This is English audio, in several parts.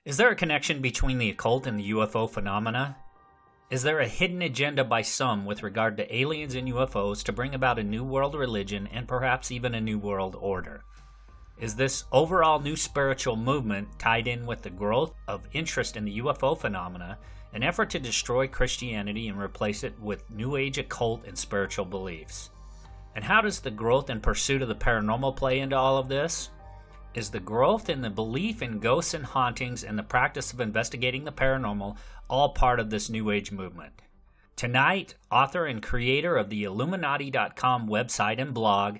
Is there a connection between the occult and the UFO phenomena? Is there a hidden agenda by some with regard to aliens and UFOs to bring about a new world religion and perhaps even a new world order? Is this overall new spiritual movement tied in with the growth of interest in the UFO phenomena, an effort to destroy Christianity and replace it with New Age occult and spiritual beliefs? And how does the growth and pursuit of the paranormal play into all of this? Is the growth in the belief in ghosts and hauntings and the practice of investigating the paranormal all part of this New Age movement? Tonight, author and creator of the Illuminati.com website and blog,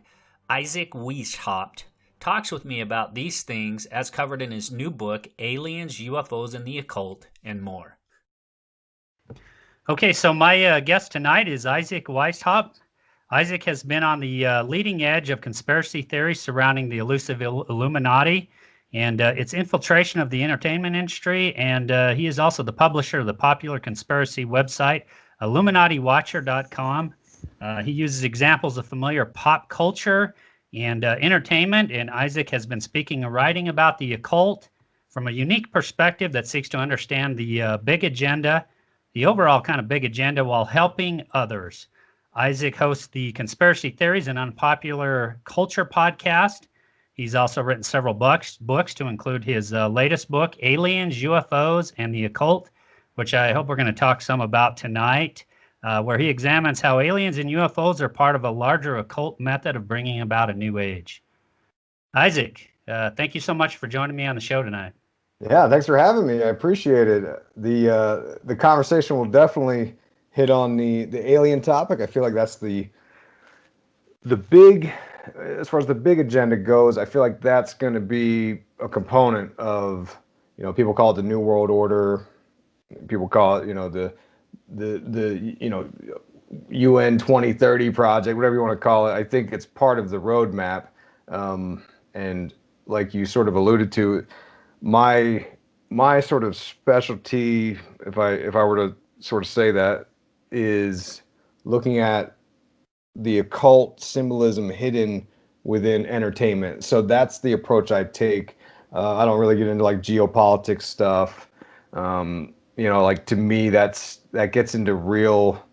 Isaac Weishaupt, talks with me about these things as covered in his new book, Aliens, UFOs, and the Occult, and more. Okay, so my guest tonight is Isaac Weishaupt. Isaac has been on the leading edge of conspiracy theories surrounding the elusive Illuminati and its infiltration of the entertainment industry. And he is also the publisher of the popular conspiracy website, IlluminatiWatcher.com. He uses examples of familiar pop culture and entertainment. And Isaac has been speaking and writing about the occult from a unique perspective that seeks to understand the big agenda, the overall kind of big agenda, while helping others. Isaac hosts the Conspiracy Theories and Unpopular Culture podcast. He's also written several books to include his latest book, Aliens, UFOs, and the Occult, which I hope we're going to talk some about tonight, where he examines how aliens and UFOs are part of a larger occult method of bringing about a new age. Isaac, thank you so much for joining me on the show tonight. Yeah, thanks for having me. I appreciate it. The conversation will definitely hit on the alien topic. I feel like that's the big, as far as the big agenda goes, I feel like that's going to be a component of, people call it the New World Order. People call it, the UN 2030 project, whatever you want to call it. I think it's part of the roadmap. And like you sort of alluded to, my sort of specialty, if I were to sort of say that, is looking at the occult symbolism hidden within entertainment. So that's the approach I take. I don't really get into like geopolitics stuff. Like to me, that gets into real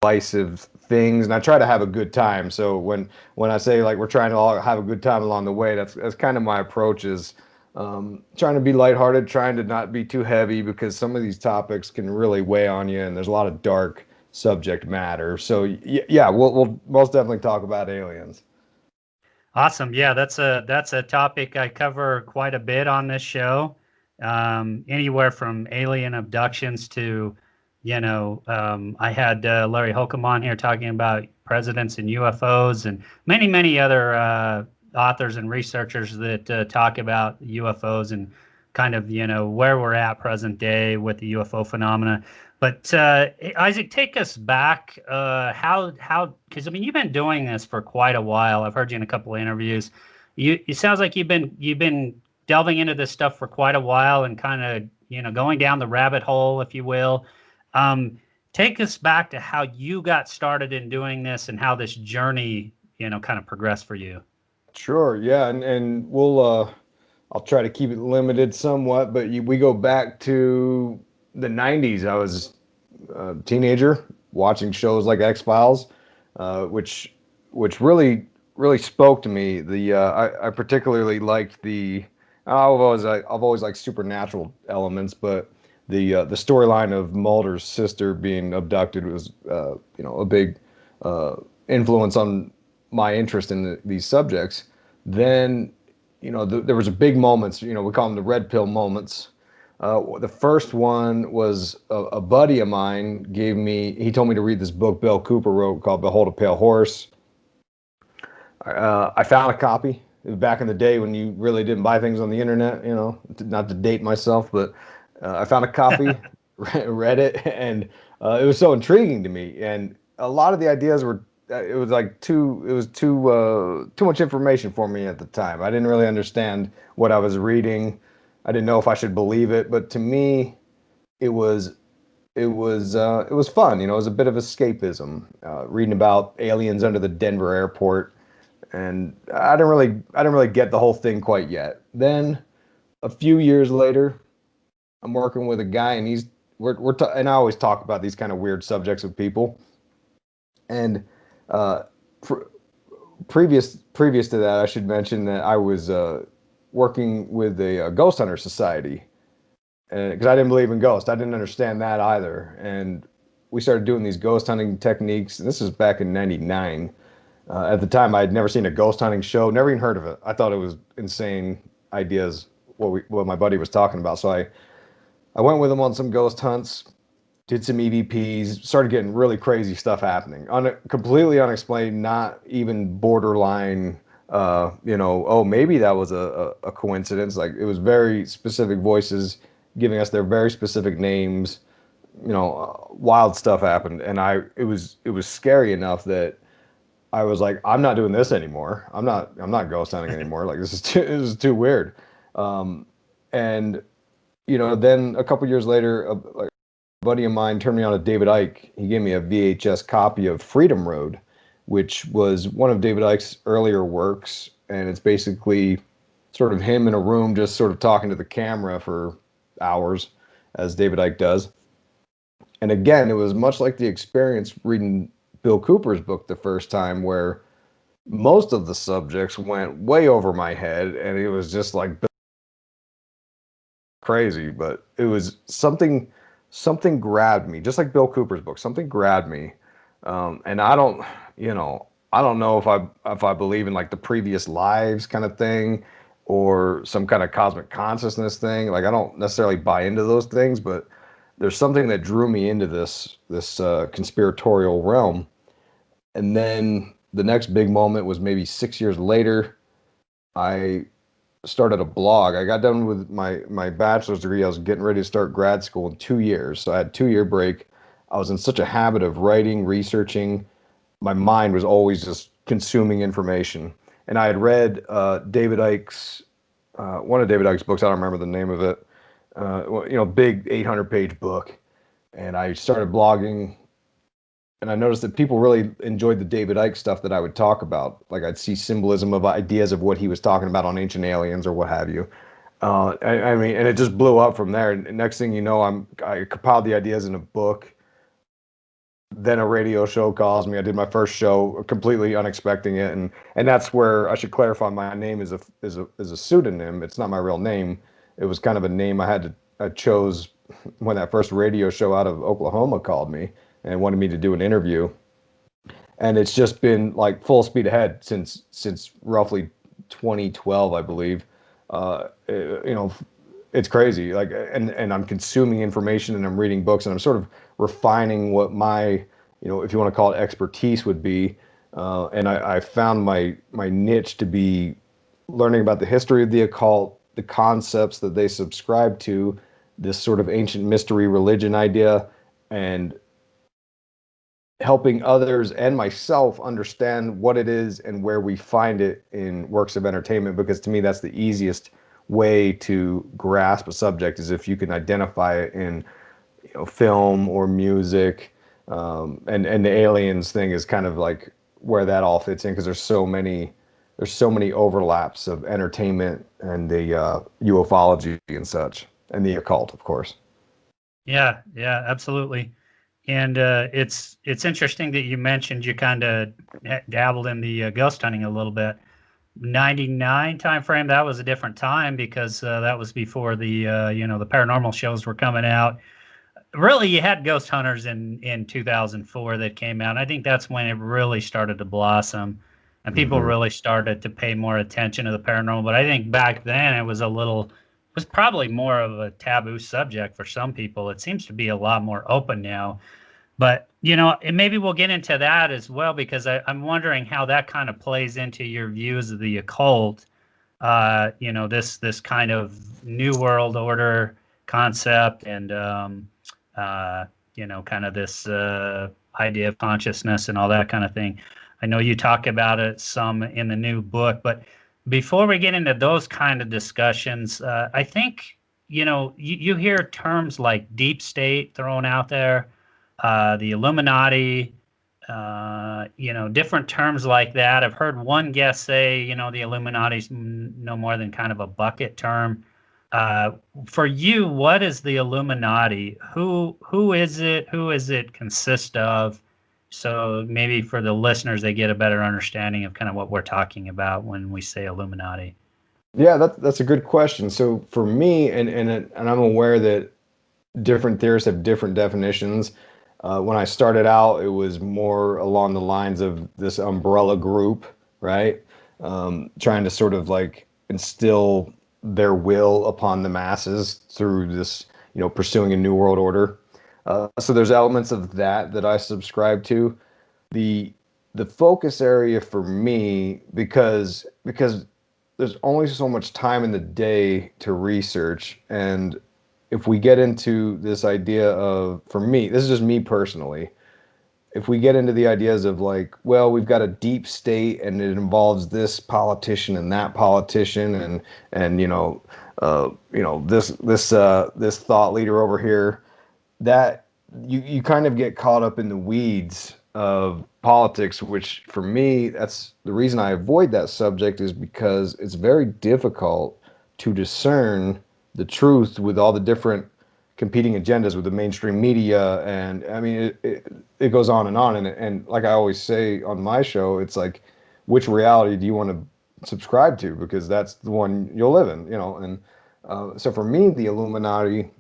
divisive things, and I try to have a good time. So when I say like we're trying to all have a good time along the way, that's kind of my approach, is trying to be lighthearted, trying to not be too heavy, because some of these topics can really weigh on you, and there's a lot of dark subject matter. So yeah, we'll most definitely talk about aliens. Awesome. Yeah, that's a topic I cover quite a bit on this show. Anywhere from alien abductions to, I had Larry Holcomb on here talking about presidents and UFOs, and many other authors and researchers that talk about UFOs and kind of, where we're at present day with the UFO phenomena. But Isaac, take us back. Because you've been doing this for quite a while. I've heard you in a couple of interviews. It sounds like you've been delving into this stuff for quite a while and kind of, going down the rabbit hole, if you will. Take us back to how you got started in doing this and how this journey, kind of progressed for you. Sure. Yeah. And we'll, I'll try to keep it limited somewhat, but we go back to the 90s. I was a teenager watching shows like X-Files, which really spoke to me. I particularly liked I've always liked supernatural elements, but the storyline of Mulder's sister being abducted was a big influence on my interest in these subjects. Then there was a big moments, we call them the red pill moments. The first one was a buddy of mine he told me to read this book Bill Cooper wrote called Behold a Pale Horse. I found a copy back in the day when you really didn't buy things on the internet, not to date myself, but I found a copy, read it, and it was so intriguing to me. And a lot of the ideas were, it was too much information for me at the time. I didn't really understand what I was reading. I didn't know if I should believe it, but to me, it was fun. It was a bit of escapism, reading about aliens under the Denver airport, and I didn't really get the whole thing quite yet. Then, a few years later, I'm working with a guy, and and I always talk about these kind of weird subjects with people. And uh, pr- previous to that, I should mention that I was working with a ghost hunter society, because I didn't believe in ghosts. I didn't understand that either. And we started doing these ghost hunting techniques. And this is back in '99. At the time, I had never seen a ghost hunting show, never even heard of it. I thought it was insane ideas, what my buddy was talking about. So I went with him on some ghost hunts, did some EVPs, started getting really crazy stuff happening, completely unexplained, not even borderline, oh, maybe that was a coincidence. Like, it was very specific voices giving us their very specific names. Wild stuff happened, and it was scary enough that I was like, I'm not doing this anymore. I'm not ghost hunting anymore. Like, this is too weird. Um, and then a couple years later, like, a buddy of mine turned me on to David Icke. He gave me a VHS copy of Freedom Road, which was one of David Icke's earlier works, and it's basically sort of him in a room just sort of talking to the camera for hours, as David Icke does. And again, it was much like the experience reading Bill Cooper's book the first time, where most of the subjects went way over my head, and it was just like crazy. But it was something grabbed me, just like Bill Cooper's book. Something grabbed me, and I don't know if I believe in like the previous lives kind of thing, or some kind of cosmic consciousness thing. Like, I don't necessarily buy into those things, but there's something that drew me into this conspiratorial realm. And then the next big moment was maybe 6 years later. I started a blog. I got done with my bachelor's degree. I was getting ready to start grad school in 2 years. So I had a 2 year break. I was in such a habit of writing, researching. My mind was always just consuming information. And I had read David Icke's one of David Icke's books. I don't remember the name of it. Big 800-page book. And I started blogging, and I noticed that people really enjoyed the David Icke stuff that I would talk about. Like, I'd see symbolism of ideas of what he was talking about on Ancient Aliens or what have you. I mean, and it just blew up from there. And next thing you know, I compiled the ideas in a book. Then a radio show calls me. I did my first show, completely unexpecting it, and that's where I should clarify. My name is a pseudonym. It's not my real name. It was kind of a name I chose when that first radio show out of Oklahoma called me and wanted me to do an interview. And it's just been like full speed ahead since roughly 2012, I believe. It's crazy. Like, and I'm consuming information, and I'm reading books, and I'm sort of refining what my, if you want to call it expertise, would be. And I found my niche to be learning about the history of the occult, the concepts that they subscribe to, this sort of ancient mystery religion idea, and helping others and myself understand what it is and where we find it in works of entertainment. Because to me, that's the easiest way to grasp a subject, is if you can identify it in film or music. And the aliens thing is kind of like where that all fits in, because there's so many overlaps of entertainment and the ufology and such, and the occult, of course. Yeah, absolutely. And it's interesting that you mentioned you kind of dabbled in the ghost hunting a little bit. 99 time frame, that was a different time, because that was before the the paranormal shows were coming out. Really, you had ghost hunters in 2004 that came out. I think that's when it really started to blossom, and people Mm-hmm. really started to pay more attention to the paranormal. But I think back then it was probably more of a taboo subject for some people. It seems to be a lot more open now. But, and maybe we'll get into that as well, because I'm wondering how that kind of plays into your views of the occult. This kind of new world order concept, and kind of this idea of consciousness and all that kind of thing. I know you talk about it some in the new book, but before we get into those kind of discussions, I think, you hear terms like deep state thrown out there, the Illuminati, different terms like that. I've heard one guest say, the Illuminati's no more than kind of a bucket term. For you, what is the Illuminati? Who is it? Who is it consist of? So maybe for the listeners, they get a better understanding of kind of what we're talking about when we say Illuminati. Yeah, that's a good question. So for me, and I'm aware that different theorists have different definitions. When I started out, it was more along the lines of this umbrella group, right? Trying to sort of like instill their will upon the masses through this, pursuing a new world order. So there's elements of that I subscribe to. The the focus area for me, because there's only so much time in the day to research, and if we get into this idea of, for me, this is just me personally, if we get into the ideas of like, well, we've got a deep state and it involves this politician and that politician and this thought leader over here, that you kind of get caught up in the weeds of politics, which for me, that's the reason I avoid that subject, is because it's very difficult to discern the truth with all the different competing agendas with the mainstream media. And I mean, it goes on and on. And like I always say on my show, it's like, which reality do you want to subscribe to? Because that's the one you'll live in, and so for me, the Illuminati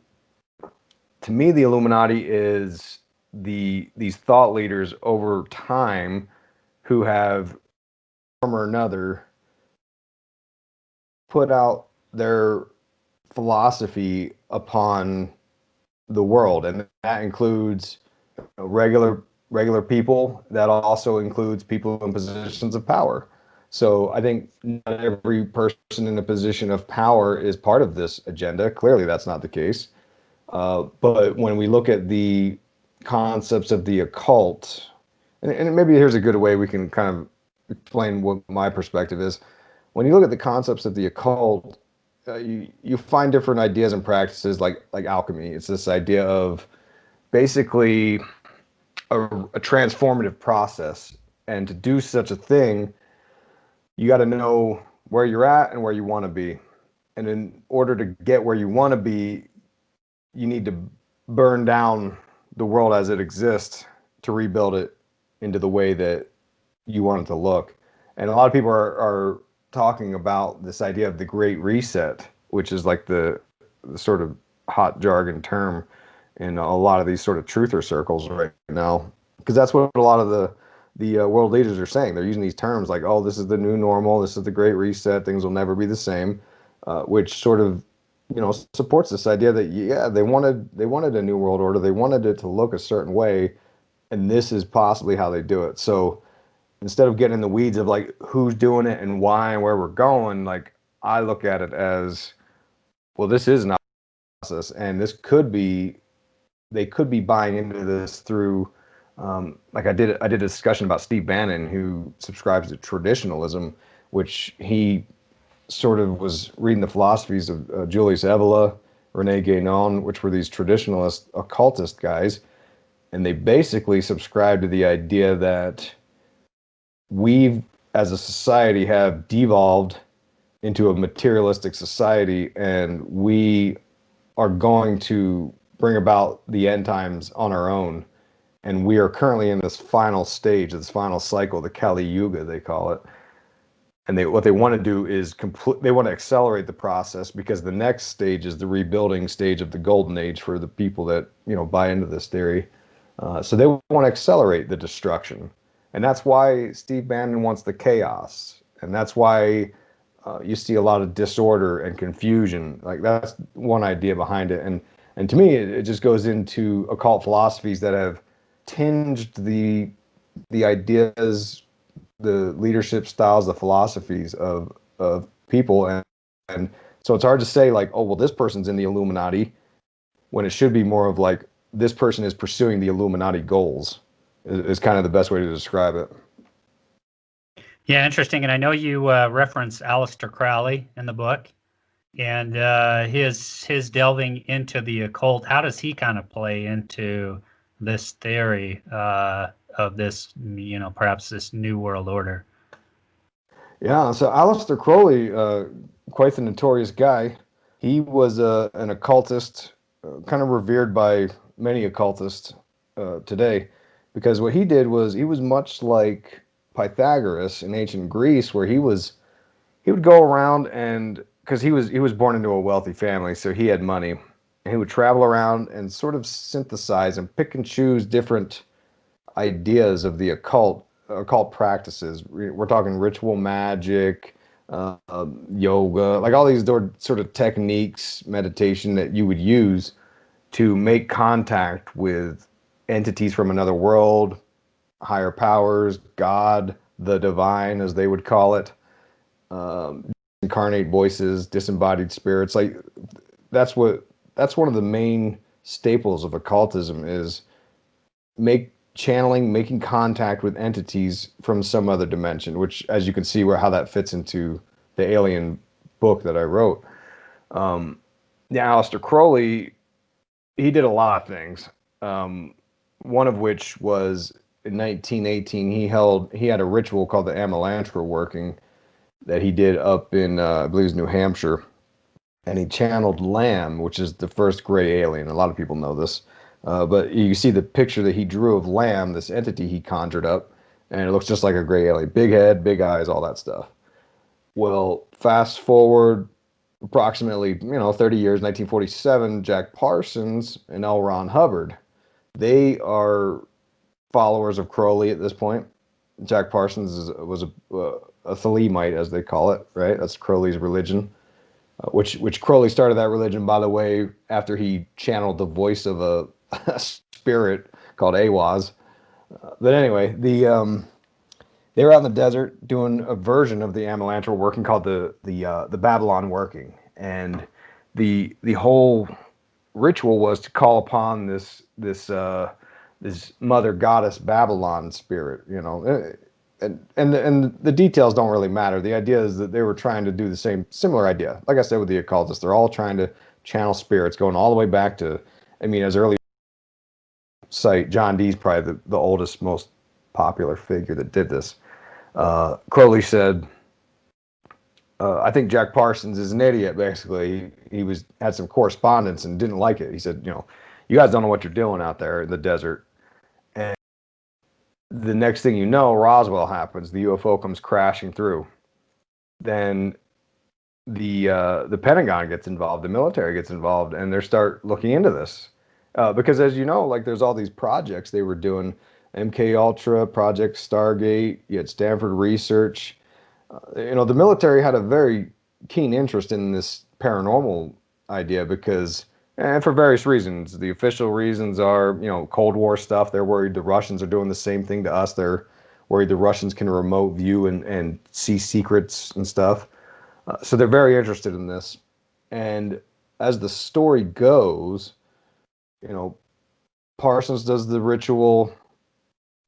is these thought leaders over time who have, form or another, put out their philosophy upon the world, and that includes regular people. That also includes people in positions of power. So I think not every person in a position of power is part of this agenda. Clearly, that's not the case. But when we look at the concepts of the occult, and maybe here's a good way we can kind of explain what my perspective is. When you look at the concepts of the occult, you find different ideas and practices like alchemy. It's this idea of basically a transformative process, and to do such a thing, you got to know where you're at and where you want to be. And in order to get where you want to be, you need to burn down the world as it exists to rebuild it into the way that you want it to look. And a lot of people are talking about this idea of the Great Reset, which is like the sort of hot jargon term in a lot of these sort of truther circles right now, because that's what a lot of the world leaders are saying. They're using these terms like, "Oh, this is the new normal. This is the Great Reset. Things will never be the same," which sort of supports this idea that they wanted a new world order. They wanted it to look a certain way, and this is possibly how they do it. So instead of getting in the weeds of like who's doing it and why and where we're going, like I look at it as, well, this is an process, and they could be buying into this through, like I did a discussion about Steve Bannon, who subscribes to traditionalism, which he sort of was reading the philosophies of Julius Evola, Rene Guénon, which were these traditionalist occultist guys, and they basically subscribe to the idea that we as a society have devolved into a materialistic society, and we are going to bring about the end times on our own. And we are currently in this final stage, this final cycle, the Kali Yuga, they call it. And what they want to do is they want to accelerate the process, because the next stage is the rebuilding stage of the golden age for the people that buy into this theory. So they want to accelerate the destruction, and that's why Steve Bannon wants the chaos, and that's why you see a lot of disorder and confusion. Like that's one idea behind it, and to me, it just goes into occult philosophies that have tinged the ideas, the leadership styles, the philosophies of people, and so it's hard to say like, oh well, this person's in the Illuminati, when it should be more of like, this person is pursuing the Illuminati goals, is kind of the best way to describe it. Yeah, interesting. And I know you reference Aleister Crowley in the book, and his delving into the occult. How does he kind of play into this theory of this, perhaps this new world order? Yeah, so Aleister Crowley, quite the notorious guy. He was an occultist, kind of revered by many occultists today, because what he did was he was much like Pythagoras in ancient Greece, where he would go around and because he was born into a wealthy family, so he had money, and he would travel around and sort of synthesize and pick and choose different ideas of the occult practices. We're talking ritual magic, yoga, like all these sort of techniques, meditation that you would use to make contact with entities from another world, higher powers, God, the divine, as they would call it, incarnate voices, disembodied spirits. Like that's one of the main staples of occultism is making contact with entities from some other dimension, which, as you can see, how that fits into the alien book that I wrote. Yeah, Aleister Crowley, he did a lot of things. One of which was in 1918, he had a ritual called the Amalantra working that he did up in, I believe it was New Hampshire, and he channeled Lamb, which is the first gray alien. A lot of people know this. But you see the picture that he drew of Lamb, this entity he conjured up, and it looks just like a gray alien. Big head, big eyes, all that stuff. Well, fast forward approximately, 30 years, 1947, Jack Parsons and L. Ron Hubbard, they are followers of Crowley at this point. Jack Parsons was a Thelemite, as they call it, right? That's Crowley's religion. Which Crowley started that religion, by the way, after he channeled the voice of a spirit called Awaz. But anyway, they were out in the desert doing a version of the Amalantra working called the Babylon working, and the whole ritual was to call upon this mother goddess Babylon spirit, and the details don't really matter. The idea is that they were trying to do the similar idea. Like I said with the occultists, they're all trying to channel spirits, going all the way back to, as early site, John Dee's probably the oldest, most popular figure that did this. Crowley said, I think Jack Parsons is an idiot. Basically, he had some correspondence and didn't like it. He said, you guys don't know what you're doing out there in the desert. And the next thing you know, Roswell happens. The UFO comes crashing through. Then the Pentagon gets involved, the military gets involved, and they start looking into this. Because as you know, like there's all these projects they were doing, MK Ultra, Project Stargate, you had Stanford Research. The military had a very keen interest in this paranormal idea because, and for various reasons. The official reasons are, Cold War stuff. They're worried the Russians are doing the same thing to us. They're worried the Russians can remote view and see secrets and stuff. So they're very interested in this. And as the story goes, Parsons does the ritual,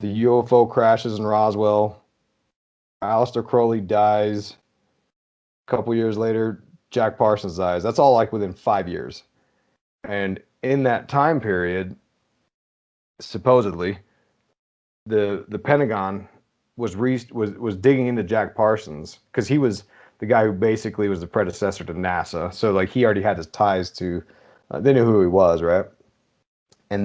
the UFO crashes in Roswell, Aleister Crowley dies. A couple years later, Jack Parsons dies. That's all like within 5 years. And in that time period, supposedly, the Pentagon was digging into Jack Parsons because he was the guy who basically was the predecessor to NASA. So like he already had his ties to, they knew who he was, right? And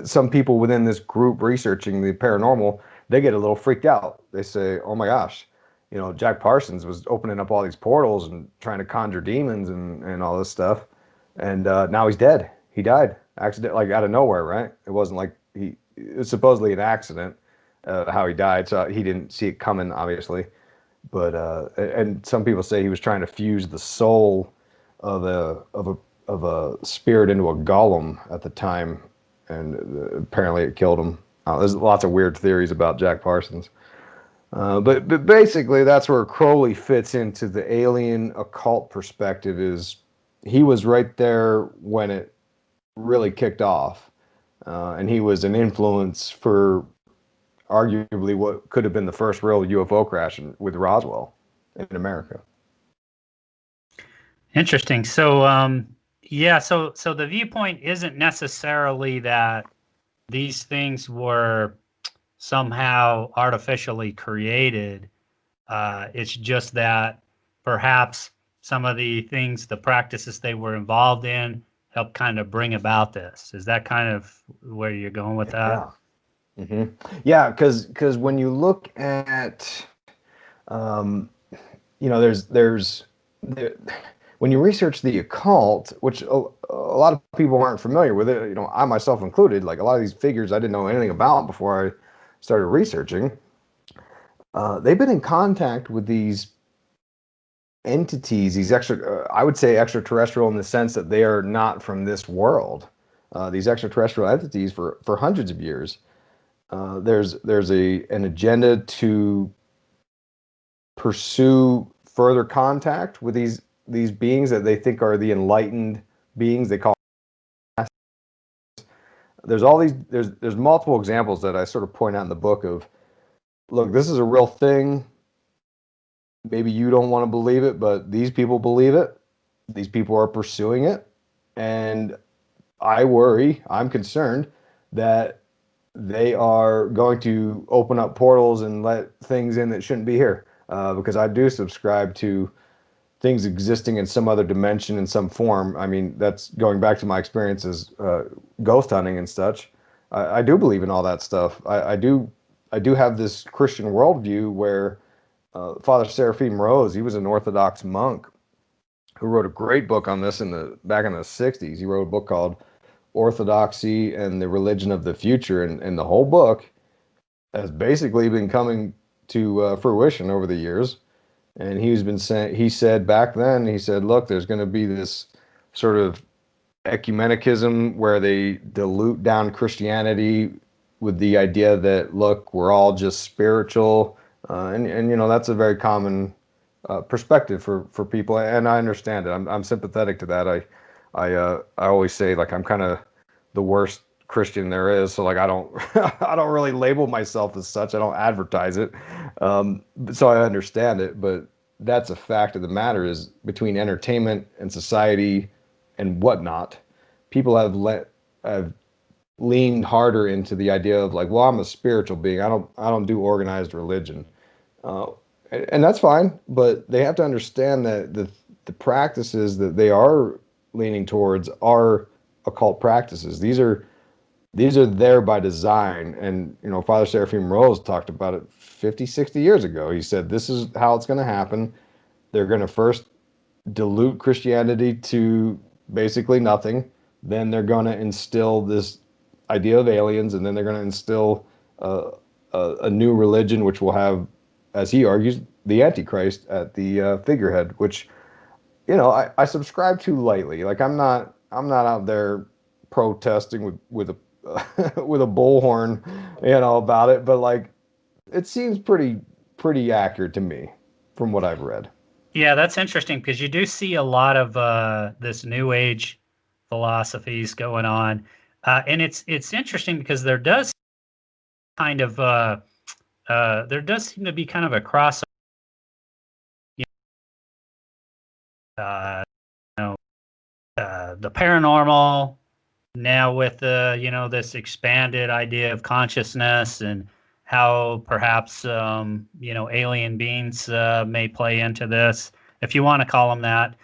some people within this group researching the paranormal, they get a little freaked out. They say, "Oh my gosh, Jack Parsons was opening up all these portals and trying to conjure demons and all this stuff, and now he's dead. He died accident, like out of nowhere, right? It wasn't like it was supposedly an accident, how he died. So he didn't see it coming, obviously. But and some people say he was trying to fuse the soul of a spirit into a golem at the time, and apparently it killed him. There's lots of weird theories about Jack Parsons. But basically, that's where Crowley fits into the alien occult perspective. Is he was right there when it really kicked off, and he was an influence for arguably what could have been the first real UFO crash with Roswell in America. Interesting. So, so the viewpoint isn't necessarily that these things were somehow artificially created. It's just that perhaps some of the things, the practices they were involved in, helped kind of bring about this. Is that kind of where you're going with that? Yeah. Yeah, because when you look at, there, when you research the occult, which a lot of people aren't familiar with it, I myself included, like a lot of these figures I didn't know anything about before I started researching. They've been in contact with these entities, these I would say extraterrestrial in the sense that they are not from this world. These extraterrestrial entities for hundreds of years. There's an agenda to pursue further contact with these beings that they think are the enlightened beings they call. There's all these there's multiple examples that I sort of point out in the book of, look, this is a real thing. Maybe you don't want to believe it, but these people believe it. These people are pursuing it, and I'm concerned that they are going to open up portals and let things in that shouldn't be here. Because I do subscribe to things existing in some other dimension in some form. I mean, that's going back to my experiences ghost hunting and such. I do believe in all that stuff. I do have this Christian worldview where Father Seraphim Rose, he was an Orthodox monk who wrote a great book on this back in the 60s. He wrote a book called Orthodoxy and the Religion of the Future, and the whole book has basically been coming to fruition over the years. And he said back then, he said, look, there's going to be this sort of ecumenicism where they dilute down Christianity with the idea that, look, we're all just spiritual. And that's a very common perspective for people. And I understand it. I'm sympathetic to that. I always say, like, I'm kind of the worst Christian there is. So, like, I don't I don't really label myself as such. I don't advertise it. So I understand it, but that's a fact of the matter is between entertainment and society and whatnot, people have leaned harder into the idea of, like, well, I'm a spiritual being. I don't do organized religion. And that's fine, but they have to understand that the practices that they are leaning towards are occult practices. These are there by design. And, Father Seraphim Rose talked about it 50, 60 years ago. He said, this is how it's going to happen. They're going to first dilute Christianity to basically nothing. Then they're going to instill this idea of aliens, and then they're going to instill a new religion, which will have, as he argues, the Antichrist at the figurehead, which, I subscribe to lightly. Like, I'm not out there protesting with a with a bullhorn, about it, but, like, it seems pretty accurate to me from what I've read. Yeah, that's interesting because you do see a lot of this new age philosophies going on, and it's interesting because there does seem to be kind of a cross. Uh, the paranormal now with this expanded idea of consciousness and how perhaps alien beings may play into this, if you want to call them that.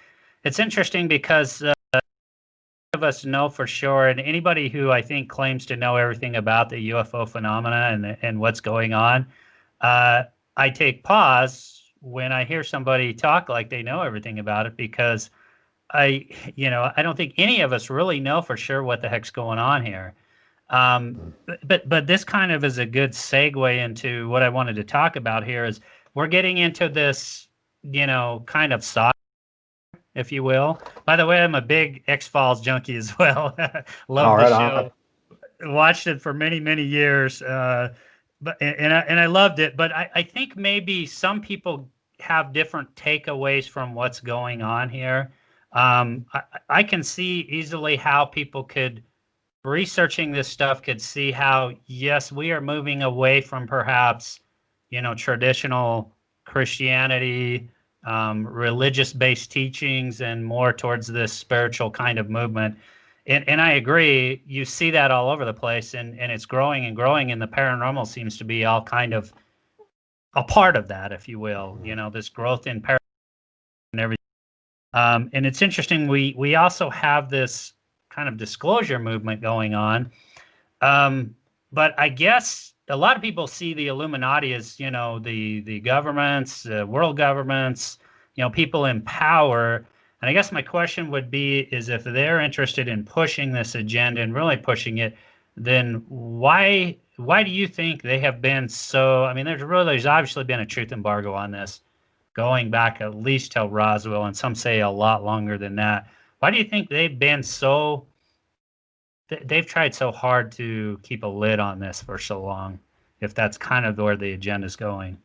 It's interesting because of us know for sure, and anybody who I think claims to know everything about the UFO phenomena and what's going on, I take pause when I hear somebody talk like they know everything about it, because I don't think any of us really know for sure what the heck's going on here. But this kind of is a good segue into what I wanted to talk about here. Is we're getting into this, kind of sci, if you will. By the way, I'm a big X-Files junkie as well. Love All the right, show. Watched it for many, many years. I loved it. But I think maybe some people have different takeaways from what's going on here. I can see easily how people could, researching this stuff, could see how, yes, we are moving away from perhaps, traditional Christianity, religious-based teachings, and more towards this spiritual kind of movement. And I agree, you see that all over the place, and it's growing and growing, and the paranormal seems to be all kind of a part of that, if you will, this growth in paranormal. And it's interesting. We also have this kind of disclosure movement going on. But I guess a lot of people see the Illuminati as, the governments, world governments, people in power. And I guess my question would be is if they're interested in pushing this agenda and really pushing it, then why do you think they have been so? I mean, there's obviously been a truth embargo on this going back at least till Roswell, and some say a lot longer than that. Why do you think they've been so? They've tried so hard to keep a lid on this for so long, if that's kind of where the agenda's going.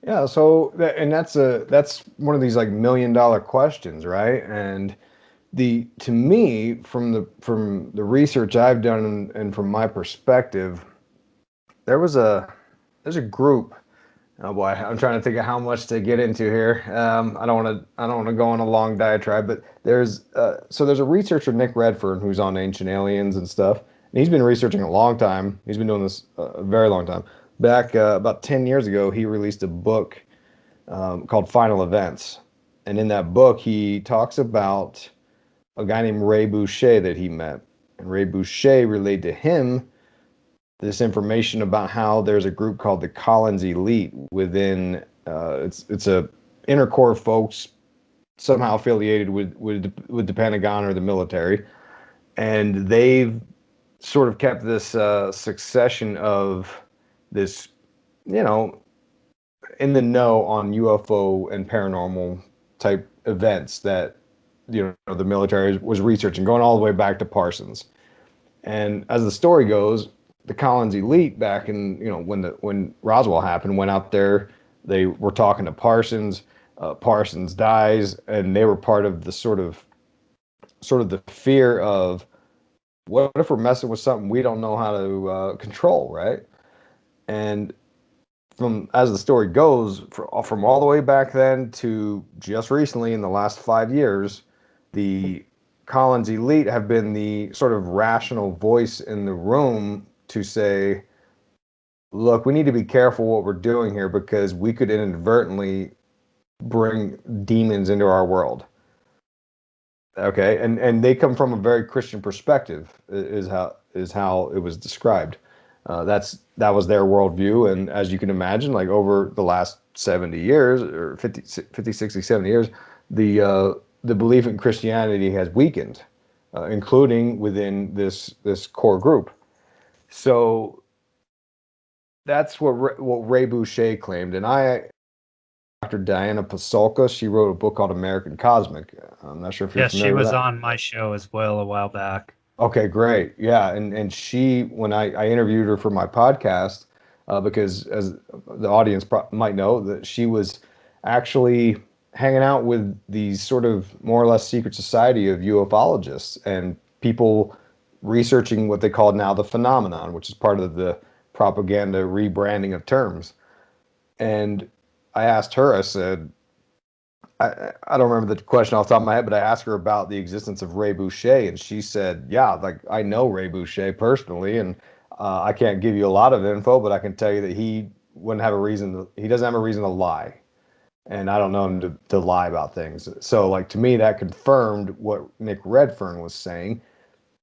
Yeah, so that's one of these like $1 million questions, right? And to me, from the research I've done and from my perspective, there's a group. Oh boy, I'm trying to think of how much to get into here. I don't want to go on a long diatribe, but there's a researcher, Nick Redfern, who's on Ancient Aliens and stuff, and he's been researching a long time. He's been doing this a very long time. Back about 10 years ago, he released a book called Final Events, and in that book, he talks about a guy named Ray Boucher that he met, and Ray Boucher relayed to him this information about how there's a group called the Collins Elite within it's a inner core folks somehow affiliated with the Pentagon or the military, and they've sort of kept this succession of this, in the know on UFO and paranormal type events that the military was researching, going all the way back to Parsons. And as the story goes, the Collins Elite back in when Roswell happened went out there. They were talking to Parsons. Parsons dies, and they were part of the sort of the fear of what if we're messing with something we don't know how to control, right? And as the story goes, from all the way back then to just recently in the last 5 years, the Collins Elite have been the sort of rational voice in the room to say, look, we need to be careful what we're doing here because we could inadvertently bring demons into our world. Okay, and they come from a very Christian perspective, is how it was described. That was their worldview, and as you can imagine, like over the last 70 years or 50, 60, 70 years, the belief in Christianity has weakened, including within this core group. So that's what Ray Boucher claimed, and Dr. Diana Pasulka, she wrote a book called American Cosmic. I'm not sure if you're Yes, familiar she with was that. on my show as well a while back. Okay, great. Yeah, and she, when I interviewed her for my podcast, because as the audience might know, that she was actually hanging out with these sort of more or less secret society of ufologists and people researching what they call now the phenomenon, which is part of the propaganda rebranding of terms. And I asked her, I said, I don't remember the question off the top of my head, but I asked her about the existence of Ray Boucher, and she said, "Yeah, like I know Ray Boucher personally, and I can't give you a lot of info, but I can tell you that he wouldn't have a reason. He doesn't have a reason to lie, and I don't know him to lie about things. So, like to me, that confirmed what Nick Redfern was saying.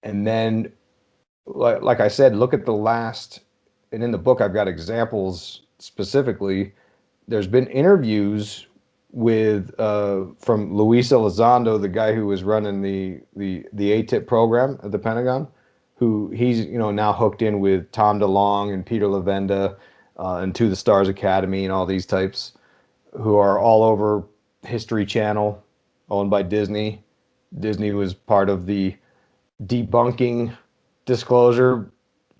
And then, like I said, look at the last, and in the book, I've got examples specifically. There's been interviews with from Luis Elizondo, the guy who was running the ATIP program at the Pentagon, who he's now hooked in with Tom DeLonge and Peter Levenda and To the Stars Academy and all these types who are all over History Channel, owned by Disney. Disney was part of the debunking disclosure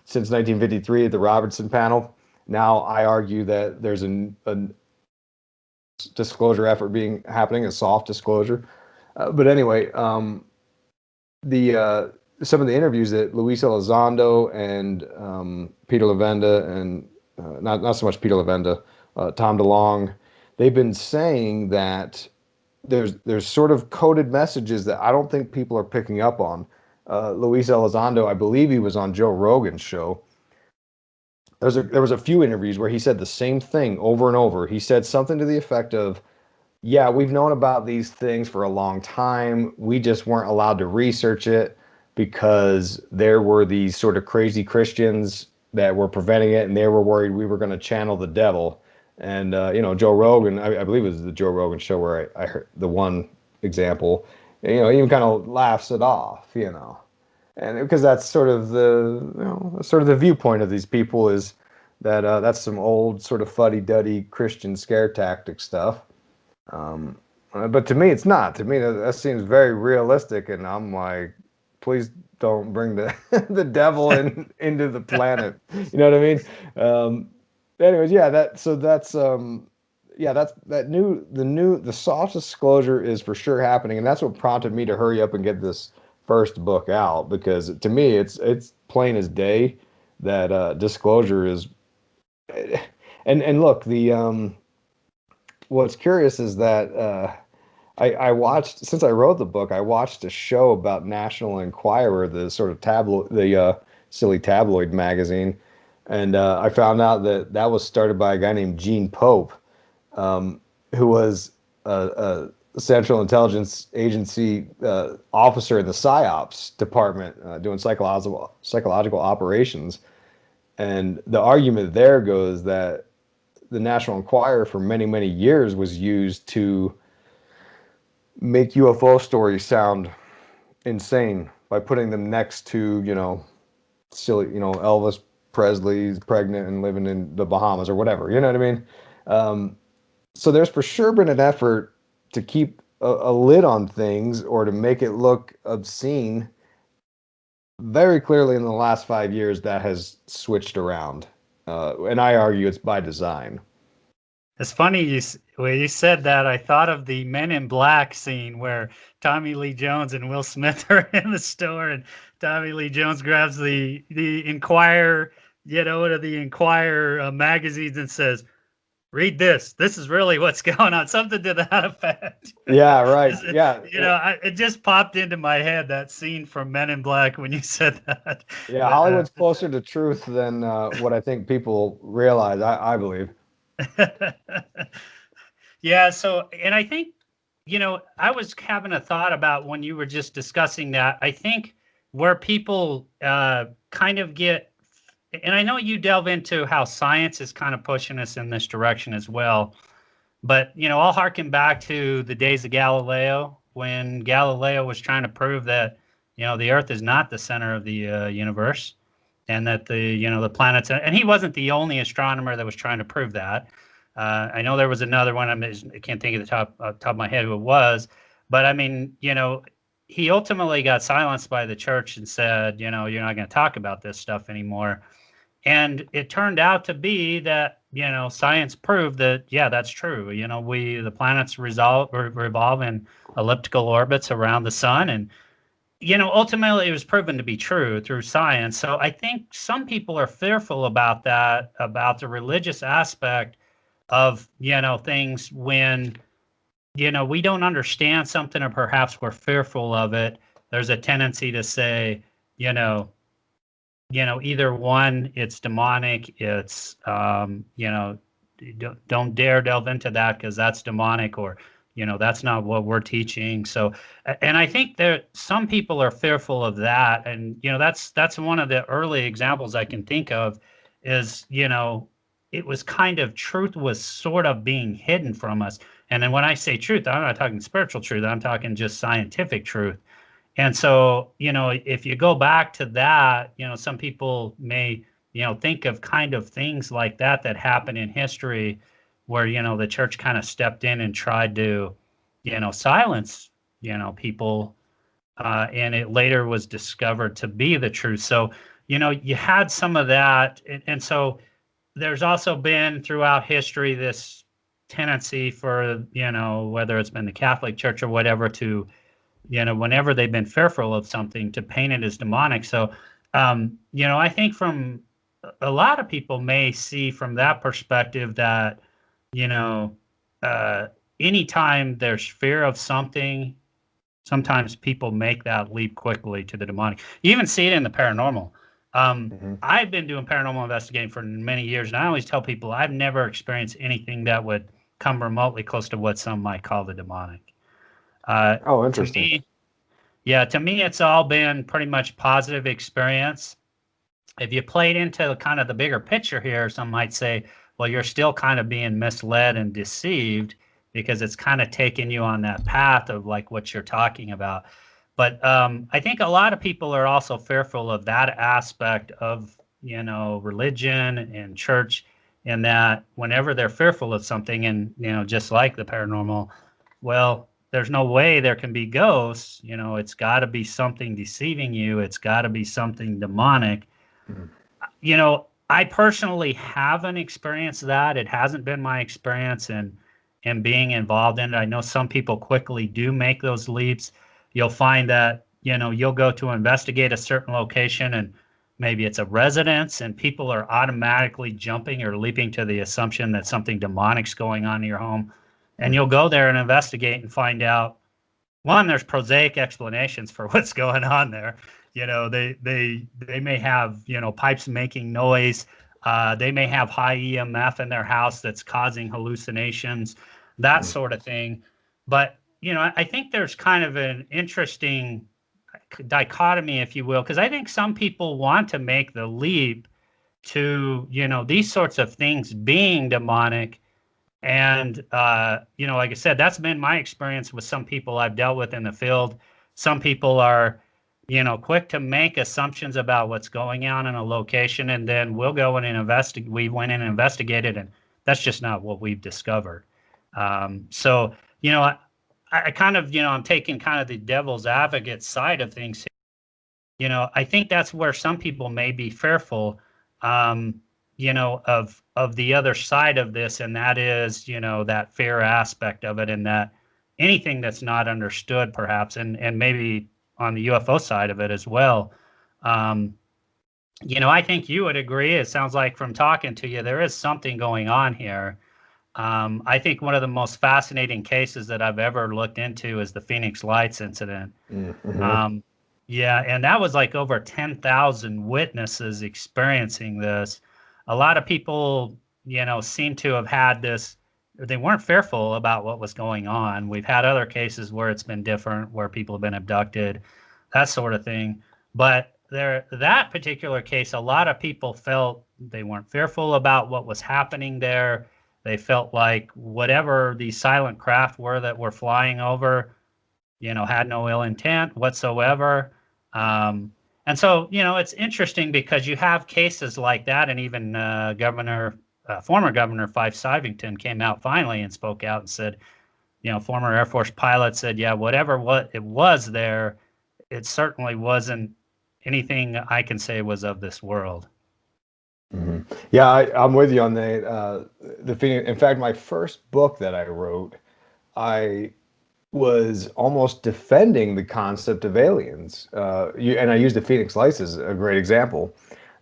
since 1953 at the Robertson panel. Now I argue that there's a disclosure effort happening, a soft disclosure. But anyway, the some of the interviews that Luis Elizondo and Peter Levenda and not so much Peter Levenda, Tom DeLonge, they've been saying that there's sort of coded messages that I don't think people are picking up on. Luis Elizondo, I believe he was on Joe Rogan's show. There was a few interviews where he said the same thing over and over. He said something to the effect of, yeah, we've known about these things for a long time. We just weren't allowed to research it because there were these sort of crazy Christians that were preventing it, and they were worried we were going to channel the devil. And Joe Rogan, I believe it was the Joe Rogan show where I heard the one example, he even kind of laughs it off. And because that's sort of the viewpoint of these people is that that's some old sort of fuddy-duddy Christian scare tactic stuff. But to me, it's not. To me, that seems very realistic, and I'm like, please don't bring the the devil into the planet. You know what I mean? Anyways, yeah. The soft disclosure is for sure happening, and that's what prompted me to hurry up and get this first book out because to me, it's plain as day that disclosure is. And look, the what's curious is that I watched since I wrote the book, I watched a show about National Enquirer, the sort of tabloid, the silly tabloid magazine, and I found out that that was started by a guy named Gene Pope, who was a Central Intelligence Agency officer in the PSYOPs department, doing psychological operations. And the argument there goes that the National Enquirer for many, many years was used to make UFO stories sound insane by putting them next to, silly, Elvis Presley's pregnant and living in the Bahamas or whatever. You know what I mean? So there's for sure been an effort to keep a lid on things or to make it look obscene. Very clearly in the last 5 years, that has switched around. And I argue it's by design. It's funny when you said that. I thought of the Men in Black scene where Tommy Lee Jones and Will Smith are in the store, and Tommy Lee Jones grabs the Inquirer, one of the Inquirer magazines, and says, "Read this. This is really what's going on." Something to that effect. Yeah, right. Yeah. It just popped into my head, that scene from Men in Black when you said that. Yeah, Hollywood's closer to truth than what I think people realize, I believe. Yeah. So, and I think, I was having a thought about when you were just discussing that. I think where people kind of get, and I know you delve into how science is kind of pushing us in this direction as well. But, I'll harken back to the days of Galileo when Galileo was trying to prove that, the Earth is not the center of the universe, and that the planets, and he wasn't the only astronomer that was trying to prove that. I know there was another one. I can't think of the top of my head who it was, but I mean, he ultimately got silenced by the church and said, you're not going to talk about this stuff anymore. And it turned out to be that, science proved that, yeah, that's true. The planets revolve in elliptical orbits around the sun. And, ultimately it was proven to be true through science. So I think some people are fearful about that, about the religious aspect of, things when, we don't understand something or perhaps we're fearful of it. There's a tendency to say, either one, it's demonic, it's, don't dare delve into that because that's demonic, or, that's not what we're teaching. So, and I think that some people are fearful of that. And, that's one of the early examples I can think of is, it was kind of, truth was sort of being hidden from us. And then when I say truth, I'm not talking spiritual truth, I'm talking just scientific truth. And so, if you go back to that, some people may, think of kind of things like that happen in history where, the church kind of stepped in and tried to, silence, people. And it later was discovered to be the truth. So, you had some of that. And so there's also been throughout history this tendency for, whether it's been the Catholic Church or whatever, to, whenever they've been fearful of something, to paint it as demonic. So, I think from a lot of people may see from that perspective that, anytime there's fear of something, sometimes people make that leap quickly to the demonic. You even see it in the paranormal. I've been doing paranormal investigating for many years, and I always tell people I've never experienced anything that would come remotely close to what some might call the demonic. Oh, To interesting. me, yeah, to me, it's all been pretty much positive experience. If you played into kind of the bigger picture here, some might say, well, you're still kind of being misled and deceived because it's kind of taking you on that path of like what you're talking about. But I think a lot of people are also fearful of that aspect of, religion and church, in that whenever they're fearful of something, and, just like the paranormal, well, there's no way there can be ghosts. It's got to be something deceiving you. It's got to be something demonic. Mhm. I personally haven't experienced that. It hasn't been my experience in being involved in it. I know some people quickly do make those leaps. You'll find that, you'll go to investigate a certain location, and maybe it's a residence, and people are automatically jumping or leaping to the assumption that something demonic's going on in your home. And you'll go there and investigate and find out, one, there's prosaic explanations for what's going on there. They may have, pipes making noise. They may have high EMF in their house that's causing hallucinations, that Mhm. sort of thing. But, I think there's kind of an interesting dichotomy, if you will, because I think some people want to make the leap to, these sorts of things being demonic. And, like I said, that's been my experience with some people I've dealt with in the field. Some people are, quick to make assumptions about what's going on in a location, and then we'll go in and investigate. We went in and investigated, and that's just not what we've discovered. So, I kind of, I'm taking kind of the devil's advocate side of things. I think that's where some people may be fearful, of the other side of this, and that is, that fear aspect of it, and that anything that's not understood, perhaps, and maybe on the UFO side of it as well. Um, I think you would agree. It sounds like from talking to you, there is something going on here. I think one of the most fascinating cases that I've ever looked into is the Phoenix Lights incident. Mm-hmm. Um, yeah, and that was like over 10,000 witnesses experiencing this. A lot of people, seem to have had this, they weren't fearful about what was going on. We've had other cases where it's been different, where people have been abducted, that sort of thing. But that particular case, a lot of people felt they weren't fearful about what was happening there. They felt like whatever these silent craft were that were flying over, had no ill intent whatsoever. And so, it's interesting because you have cases like that, and even former Governor Fife Sivington came out finally and spoke out and said, former Air Force pilot said, yeah, whatever what it was there, it certainly wasn't anything I can say was of this world. Mm-hmm. Yeah, I'm with you on that. The Phoenix, in fact, my first book that I wrote, I was almost defending the concept of aliens. And I used the Phoenix Lights as a great example.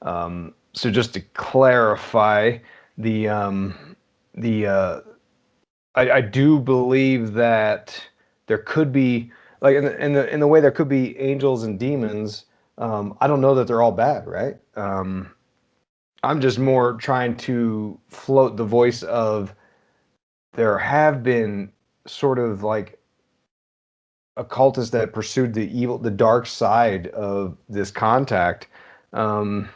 So just to clarify, the the I do believe that there could be, like, in the way there could be angels and demons. I don't know that they're all bad, right? I'm just more trying to float the voice of, there have been sort of like occultists that pursued the dark side of this contact. Um,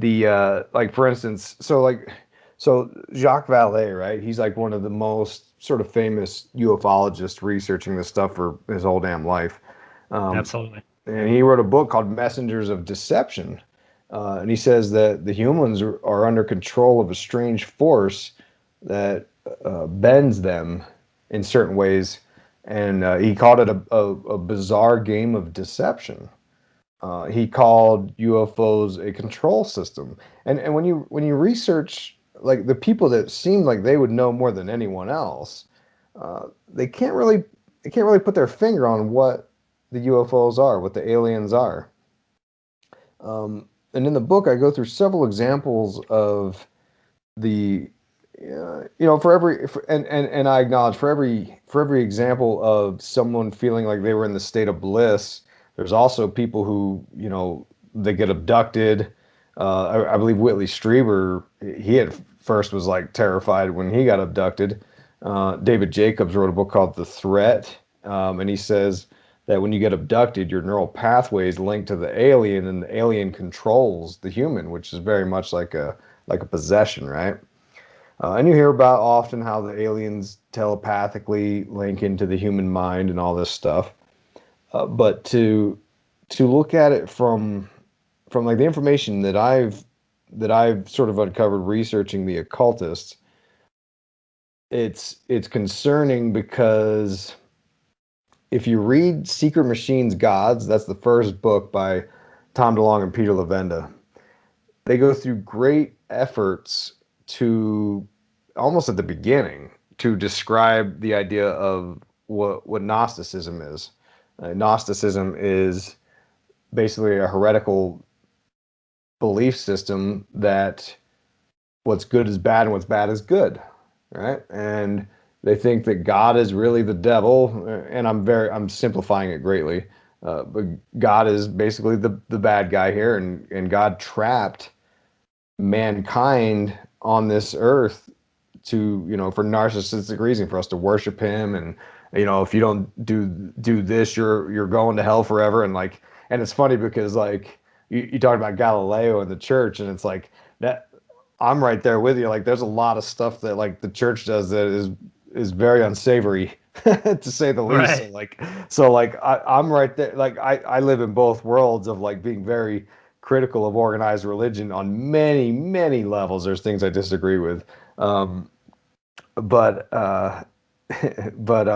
like, for instance, so Jacques Vallée, right? He's like one of the most sort of famous ufologists researching this stuff for his whole damn life. Um, Absolutely. and he wrote a book called Messengers of Deception. And he says that the humans are under control of a strange force that bends them in certain ways. And he called it a bizarre game of deception. He called UFOs a control system. And when you research, like, the people that seem like they would know more than anyone else, they can't really put their finger on what the UFOs are, what the aliens are. And in the book, I go through several examples of the, for every, and I acknowledge, for every example of someone feeling like they were in the state of bliss, there's also people who, they get abducted. I believe Whitley Strieber, he at first was like terrified when he got abducted. David Jacobs wrote a book called The Threat, and he says that when you get abducted, your neural pathways link to the alien, and the alien controls the human, which is very much like a possession, right? And you hear about often how the aliens telepathically link into the human mind and all this stuff. But to look at it from like the information that I've sort of uncovered researching the occultists, it's concerning because if you read Secret Machines Gods, that's the first book by Tom DeLonge and Peter Levenda. They go through great efforts to almost at the beginning to describe the idea of what Gnosticism is. Gnosticism is basically a heretical belief system that what's good is bad and what's bad is good, right? And they think that God is really the devil, and I'm simplifying it greatly, but God is basically the bad guy here, and God trapped mankind on this earth to, for narcissistic reason, for us to worship him. And if you don't do this, you're going to hell forever. And it's funny because like you talk about Galileo and the church, and it's like that I'm right there with you. Like there's a lot of stuff that like the church does that is very unsavory to say the least. Right. So I'm right there. Like I live in both worlds of like being very critical of organized religion on many, many levels. There's things I disagree with. But but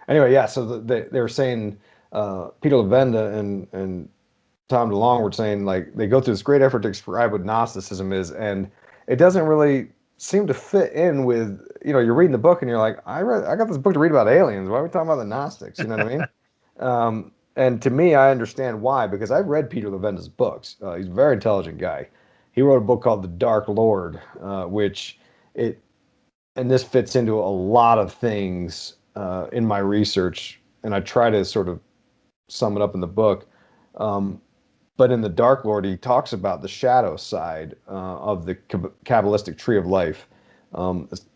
anyway, yeah. So they were saying Peter Levenda and Tom DeLonge were saying like they go through this great effort to describe what Gnosticism is, and it doesn't really seem to fit in with you're reading the book and you're like I got this book to read about aliens. Why are we talking about the Gnostics? You know what I mean? And to me, I understand why, because I've read Peter Levenda's books. He's a very intelligent guy. He wrote a book called The Dark Lord, which it and this fits into a lot of things in my research, and I try to sort of sum it up in the book. But in the Dark Lord, he talks about the shadow side of the Kabbalistic tree of life.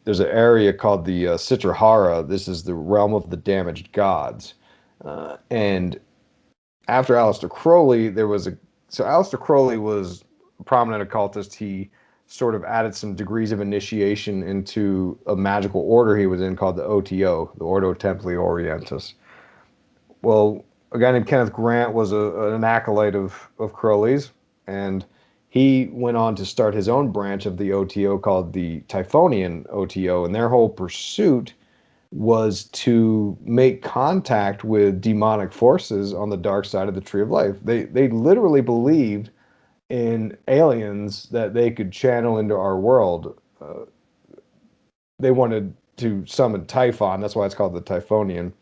There's an area called the Citrahara. This is the realm of the damaged gods. And after Aleister Crowley, so Aleister Crowley was a prominent occultist. He sort of added some degrees of initiation into a magical order he was in called the OTO, the Ordo Templi Orientis. Well, a guy named Kenneth Grant was an acolyte of Crowley's, and he went on to start his own branch of the OTO called the Typhonian OTO, and their whole pursuit was to make contact with demonic forces on the dark side of the tree of life. They literally believed in aliens that they could channel into our world. They wanted to summon Typhon, that's why it's called the Typhonian.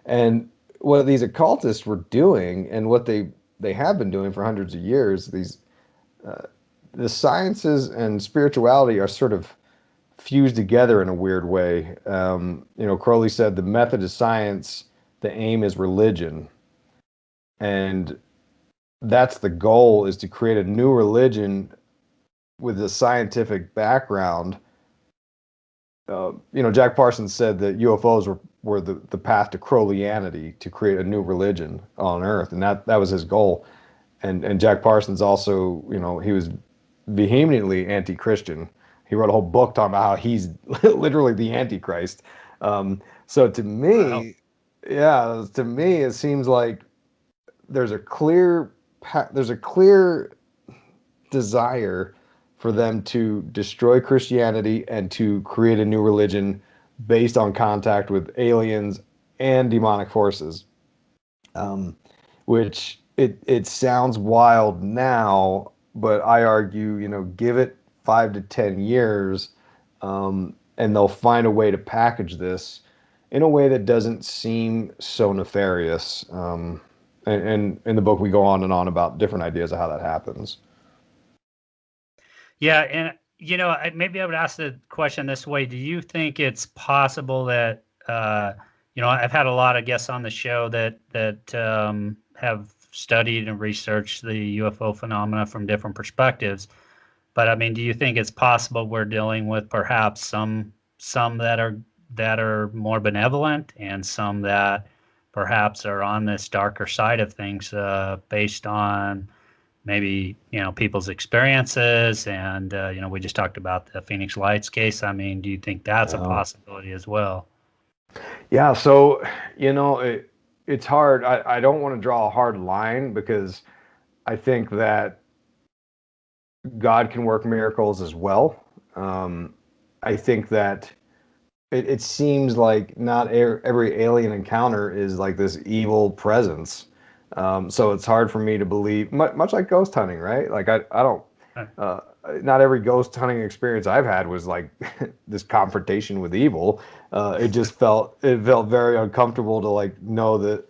And what these occultists were doing, and what they have been doing for hundreds of years, the sciences and spirituality are sort of fused together in a weird way. Crowley said the method is science, the aim is religion, and that's the goal, is to create a new religion with a scientific background. Jack Parsons said that UFOs were the path to Crowleyanity, to create a new religion on Earth, and that was his goal. And Jack Parsons also, he was vehemently anti-Christian. He wrote a whole book talking about how he's literally the Antichrist. So to me, wow. Yeah, to me, it seems like there's a clear desire for them to destroy Christianity and to create a new religion based on contact with aliens and demonic forces. Which it sounds wild now, but I argue, give it 5 to 10 years, and they'll find a way to package this in a way that doesn't seem so nefarious. And in the book, we go on and on about different ideas of how that happens. Yeah, and maybe I would ask the question this way: do you think it's possible that I've had a lot of guests on the show that have studied and researched the UFO phenomena from different perspectives, but I mean, do you think it's possible we're dealing with perhaps some some that are more benevolent, and some that perhaps are on this darker side of things, based on maybe people's experiences. And we just talked about the Phoenix Lights case. I mean, do you think that's a possibility as well? Yeah, so it's hard. I don't want to draw a hard line because I think that God can work miracles as well. I think that it seems like not every alien encounter is like this evil presence. So it's hard for me to believe, much like ghost hunting, right? Like I don't, uh, not every ghost hunting experience I've had was like this confrontation with evil. It felt very uncomfortable to like know that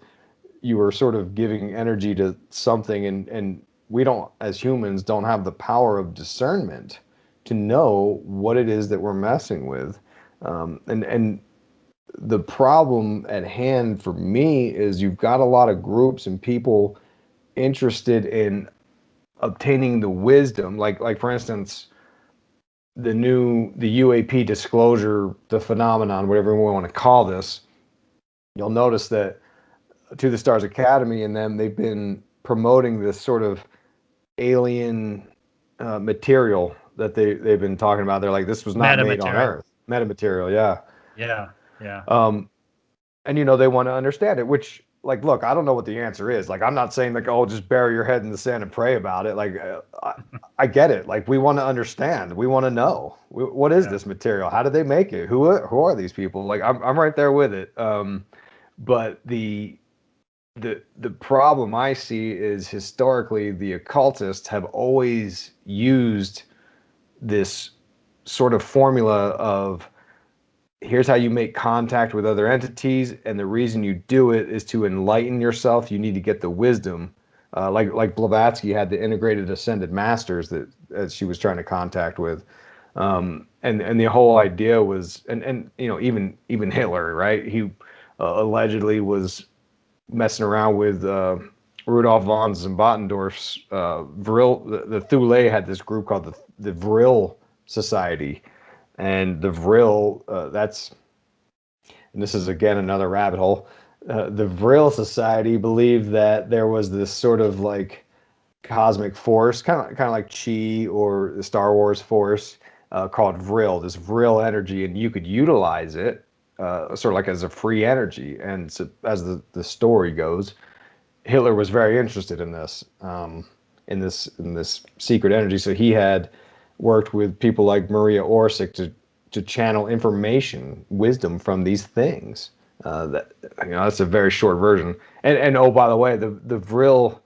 you were sort of giving energy to something, and we don't, as humans, don't have the power of discernment to know what it is that we're messing with. And the problem at hand for me is you've got a lot of groups and people interested in obtaining the wisdom, like for instance, the UAP disclosure, the phenomenon, whatever we want to call this. You'll notice that To the Stars Academy and them, they've been promoting this sort of alien material that they've been talking about. They're like, this was not made on Metamaterial. Earth. Metamaterial, yeah. Yeah, yeah. And they want to understand it, which, like, look, I don't know what the answer is. Like, I'm not saying like, oh, just bury your head in the sand and pray about it. Like, I get it. Like, we want to understand. We want to know what is this material? How did they make it? Who are these people? Like, I'm right there with it. But the problem I see is historically the occultists have always used this sort of formula of here's how you make contact with other entities, and the reason you do it is to enlighten yourself. You need to get the wisdom. Like Blavatsky had the integrated ascended masters that she was trying to contact with. And the whole idea was, and even Hitler, right? He allegedly was messing around with Rudolf von Zimbabwendorf's Vril. The Thule had this group called the Vril Society, and the Vril, and this is again another rabbit hole. The Vril Society believed that there was this sort of like cosmic force, kind of like Chi or the Star Wars force, called Vril. This Vril energy, and you could utilize it sort of like as a free energy. And so, as the story goes, Hitler was very interested in this, in this secret energy. So he had worked with people like Maria Orsic to channel information, wisdom from these things. That's a very short version. And oh, by the way, the Vril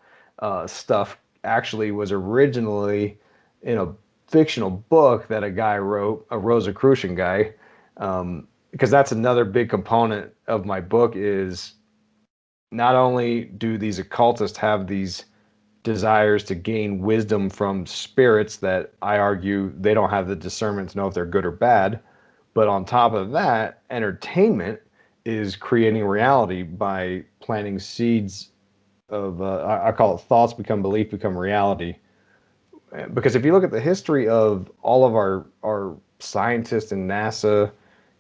stuff actually was originally in a fictional book that a guy wrote, a Rosicrucian guy, because that's another big component of my book is not only do these occultists have these desires to gain wisdom from spirits that I argue they don't have the discernment to know if they're good or bad, but on top of that, entertainment is creating reality by planting seeds of, I call it thoughts become belief, become reality. Because if you look at the history of all of our scientists in NASA,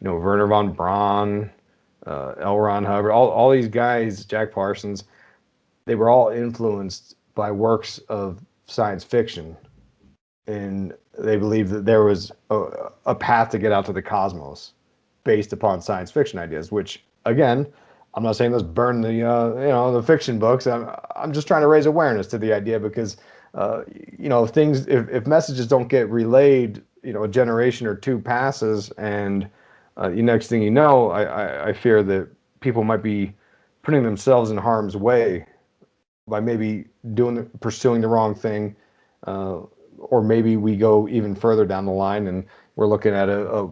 Werner von Braun, L. Ron Hubbard, all these guys, Jack Parsons, they were all influenced by works of science fiction, and they believed that there was a path to get out to the cosmos based upon science fiction ideas. Which, again, I'm not saying let's burn the fiction books. I'm just trying to raise awareness to the idea because if messages don't get relayed, a generation or two passes, and the next thing you know, I fear that people might be putting themselves in harm's way by maybe pursuing the wrong thing, or maybe we go even further down the line and we're looking at a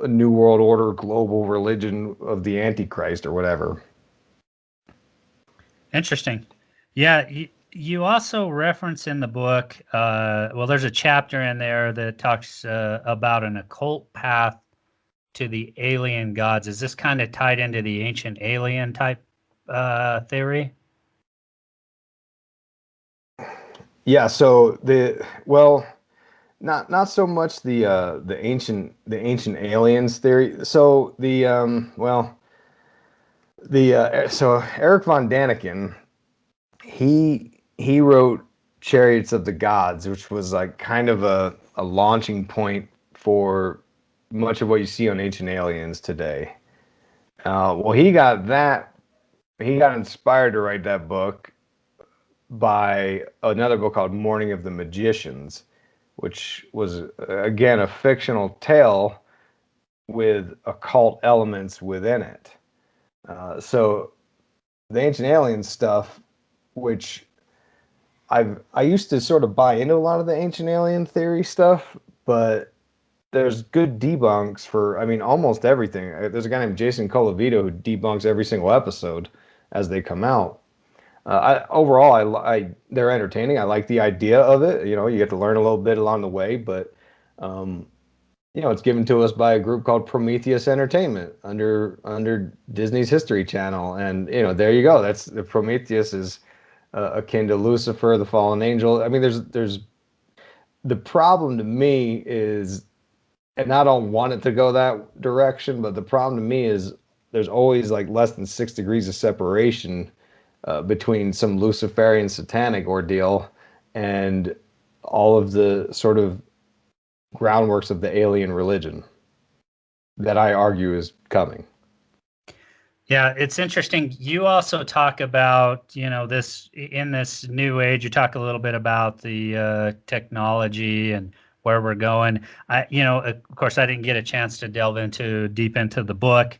new world order, global religion of the Antichrist or whatever. Interesting. Yeah, you also reference in the book, there's a chapter in there that talks about an occult path to the alien gods. Is this kind of tied into the ancient alien type theory? Yeah, so not so much the ancient aliens theory. So so Eric von Daniken, he wrote Chariots of the Gods, which was like kind of a launching point for much of what you see on Ancient Aliens today. Well, he got inspired to write that book by another book called Morning of the Magicians, which was again a fictional tale with occult elements within it. So the Ancient Aliens stuff, which I used to sort of buy into a lot of the Ancient Alien theory stuff, but there's good debunks for, I mean, almost everything. There's a guy named Jason Colavito who debunks every single episode as they come out. Overall, they're entertaining. I like the idea of it. You know, you get to learn a little bit along the way, but it's given to us by a group called Prometheus Entertainment under Disney's History Channel, and there you go. That's the Prometheus is akin to Lucifer, the fallen angel. I mean, there's the problem to me is, and I don't want it to go that direction, but the problem to me is there's always like less than 6 degrees of separation between some Luciferian satanic ordeal and all of the sort of groundworks of the alien religion that I argue is coming. Yeah, it's interesting. You also talk about, this in this new age, you talk a little bit about the technology and where we're going. Of course, I didn't get a chance to delve deep into the book.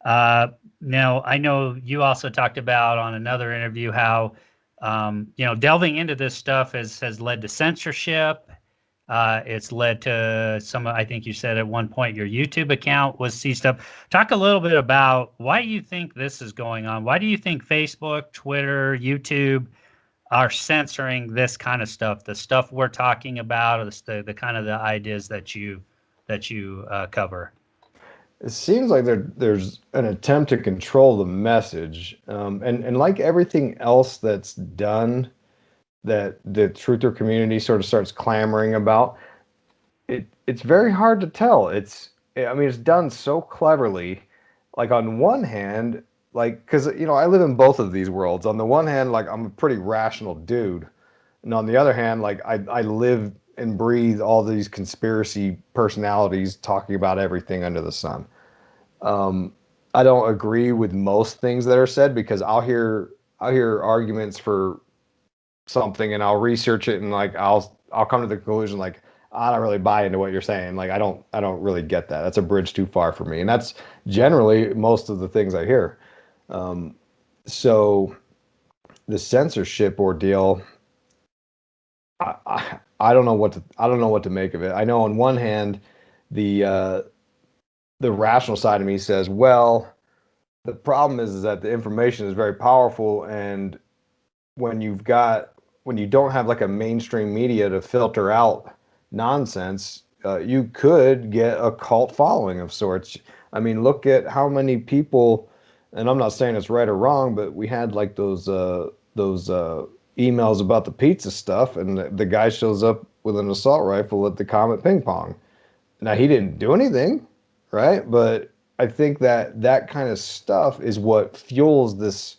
Now, I know you also talked about on another interview how, delving into this stuff has led to censorship. It's led to I think you said at one point your YouTube account was seized up. Talk a little bit about why you think this is going on. Why do you think Facebook, Twitter, YouTube are censoring this kind of stuff, the stuff we're talking about, or the kind of the ideas that you cover? It seems like there's an attempt to control the message, and like everything else that's done that the truther community sort of starts clamoring about, it's very hard to tell. I mean, it's done so cleverly. Like on one hand, like, because I live in both of these worlds. On the one hand, like I'm a pretty rational dude, and on the other hand, like I live and breathe all these conspiracy personalities talking about everything under the sun. I don't agree with most things that are said because I'll hear arguments for something and I'll research it, and like I'll come to the conclusion like I don't really buy into what you're saying. Like I don't really get that. That's a bridge too far for me. And that's generally most of the things I hear. So the censorship ordeal, I don't know what to make of it. I know on one hand, the rational side of me says, well, the problem is that the information is very powerful, and when you don't have like a mainstream media to filter out nonsense, you could get a cult following of sorts. I mean, look at how many people, and I'm not saying it's right or wrong, but we had like those emails about the pizza stuff, and the guy shows up with an assault rifle at the Comet Ping Pong. Now he didn't do anything, right? But I think that kind of stuff is what fuels this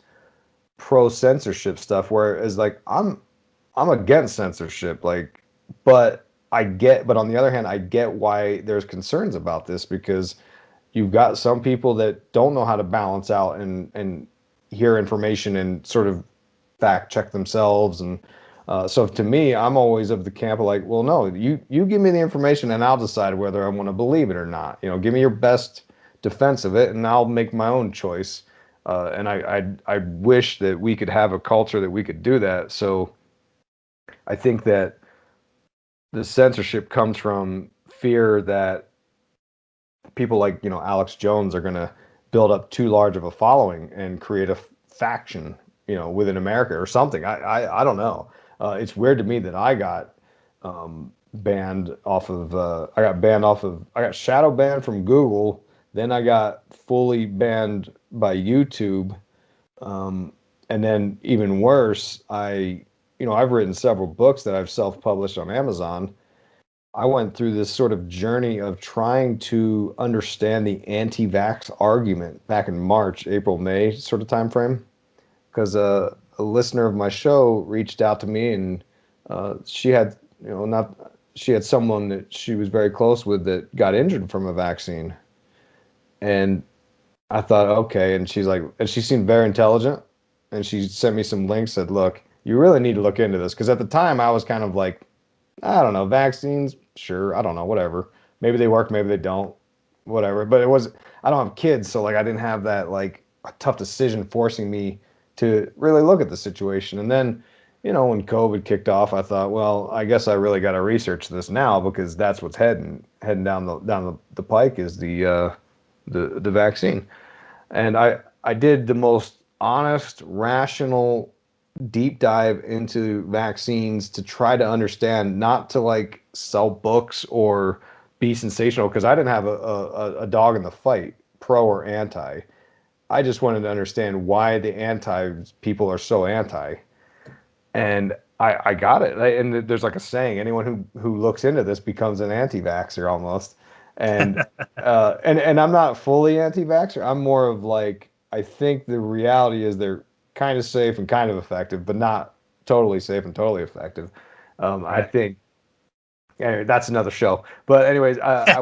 pro censorship stuff. Whereas like I'm against censorship, like, but on the other hand, I get why there's concerns about this, because you've got some people that don't know how to balance out and hear information and sort of fact check themselves. And so to me, I'm always of the camp of like, well, no, you give me the information and I'll decide whether I want to believe it or not. Give me your best defense of it and I'll make my own choice. And I wish that we could have a culture that we could do that. So I think that the censorship comes from fear that people like, Alex Jones are going to build up too large of a following and create a faction, within America or something. I don't know. It's weird to me that I got banned off of, I got shadow banned from Google. Then I got fully banned by YouTube. And then even worse, I've written several books that I've self-published on Amazon, I went through this sort of journey of trying to understand the anti-vax argument back in March, April, May sort of time frame, because a listener of my show reached out to me, and she had, not she had someone that she was very close with that got injured from a vaccine, and I thought, okay, and she's like, and she seemed very intelligent, and she sent me some links, said, look, you really need to look into this, because at the time I was kind of like, I don't know, vaccines, sure, I don't know, whatever. Maybe they work, maybe they don't, whatever. But it was, I don't have kids, so like I didn't have that like a tough decision forcing me to really look at the situation. And then, when COVID kicked off, I thought, well, I guess I really got to research this now, because that's what's heading down the pike is the vaccine. And I did the most honest, rational deep dive into vaccines to try to understand, not to like sell books or be sensational, because I didn't have a dog in the fight, pro or anti. I just wanted to understand why the anti people are so anti. And I got it. And there's like a saying, anyone who looks into this becomes an anti-vaxxer almost. And and I'm not fully anti-vaxxer. I'm more of like, I think the reality is they're kind of safe and kind of effective, but not totally safe and totally effective. I Right. think anyway, that's another show. But anyways, I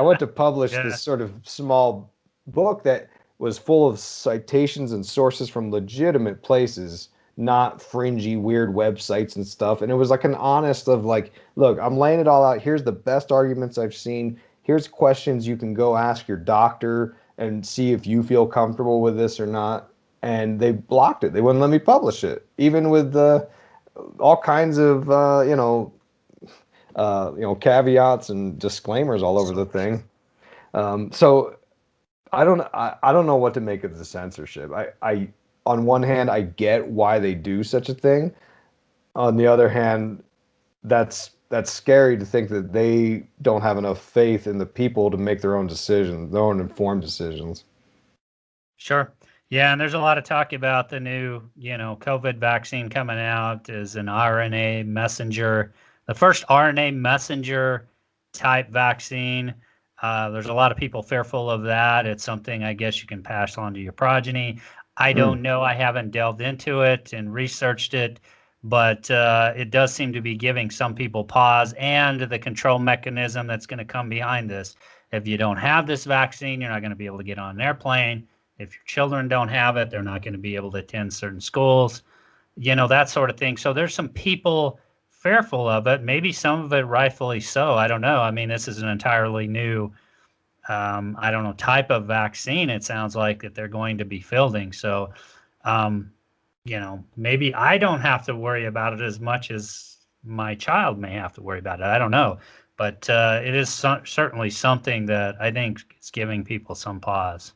went to publish Yeah. this sort of small book that was full of citations and sources from legitimate places, not fringy, weird websites and stuff. And it was like an honest of like, look, I'm laying it all out. Here's the best arguments I've seen. Here's questions you can go ask your doctor and see if you feel comfortable with this or not. And they blocked it. They wouldn't let me publish it, even with all kinds of caveats and disclaimers all over the thing. So I don't know what to make of the censorship. I on one hand, I get why they do such a thing. On the other hand, that's scary to think that they don't have enough faith in the people to make their own decisions, their own informed decisions. Sure. Yeah, and there's a lot of talk about the new, COVID vaccine coming out as an RNA messenger, the first RNA messenger type vaccine. There's a lot of people fearful of that. It's something I guess you can pass on to your progeny. I Mm. don't know. I haven't delved into it and researched it, but it does seem to be giving some people pause, and the control mechanism that's going to come behind this. If you don't have this vaccine, you're not going to be able to get on an airplane. If your children don't have it, they're not going to be able to attend certain schools, that sort of thing. So there's some people fearful of it. Maybe some of it rightfully so. I don't know. I mean, this is an entirely new, I don't know, type of vaccine. It sounds like that they're going to be fielding. So, um, maybe I don't have to worry about it as much as my child may have to worry about it. I don't know. But it is certainly something that I think is giving people some pause.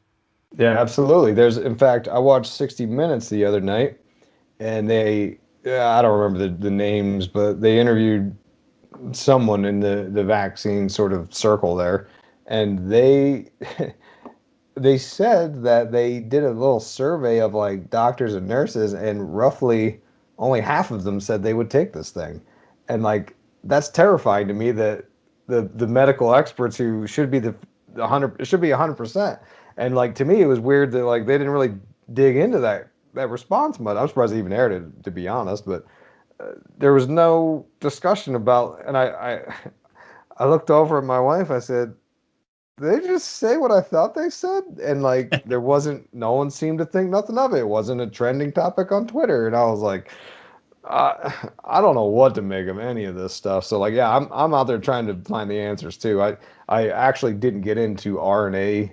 Yeah, absolutely. In fact, I watched 60 Minutes the other night, and I don't remember the names, but they interviewed someone in the vaccine sort of circle there, and they said that they did a little survey of like doctors and nurses, and roughly only half of them said they would take this thing. And like, that's terrifying to me, that the medical experts who should be the 100, it should be 100%. And like, to me it was weird that like they didn't really dig into that response much. I'm surprised they even aired it, to be honest. But there was no discussion about, and I looked over at my wife. I said, they just say what I thought they said, and like there wasn't, no one seemed to think nothing of it. It wasn't a trending topic on Twitter, and I was like, I don't know what to make of any of this stuff. So like, yeah, I'm out there trying to find the answers too. I actually didn't get into RNA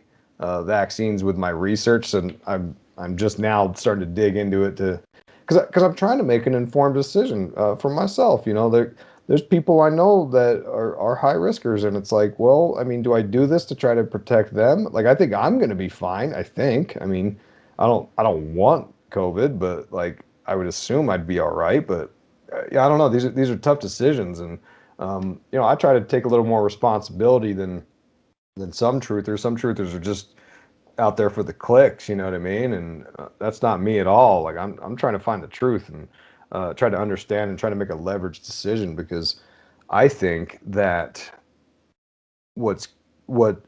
vaccines with my research, and I'm just now starting to dig into it to, because I'm trying to make an informed decision for myself. There's people I know that are high riskers, and it's like, well, I mean, do I do this to try to protect them? Like, I think I'm going to be fine. I think. I mean, I don't want COVID, but like, I would assume I'd be all right. But yeah, I don't know. These are tough decisions, and I try to take a little more responsibility than some truthers. Some truthers are just out there for the clicks, you know what I mean? And that's not me at all. Like, I'm trying to find the truth and try to understand and try to make a leveraged decision, because I think that what's what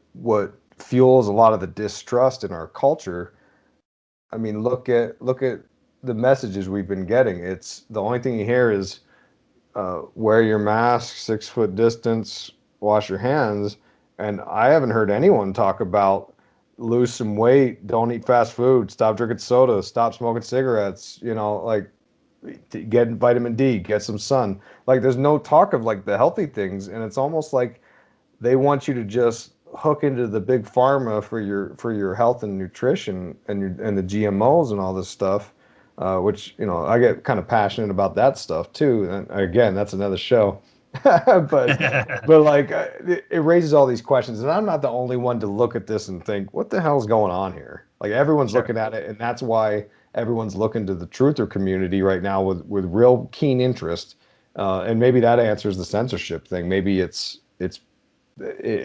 fuels a lot of the distrust in our culture. I mean, look at the messages we've been getting. It's the only thing you hear is wear your mask, 6 foot distance, wash your hands. And I haven't heard anyone talk about lose some weight, don't eat fast food, stop drinking soda, stop smoking cigarettes, like get vitamin D, get some sun. Like there's no talk of like the healthy things. And it's almost like they want you to just hook into the big pharma for your health and nutrition and the GMOs and all this stuff, which I get kind of passionate about that stuff too. And again, that's another show, but like it raises all these questions, and I'm not the only one to look at this and think, what the hell's going on here? Like everyone's Sure. looking at it, and that's why everyone's looking to the truther community right now with real keen interest. And maybe that answers the censorship thing. Maybe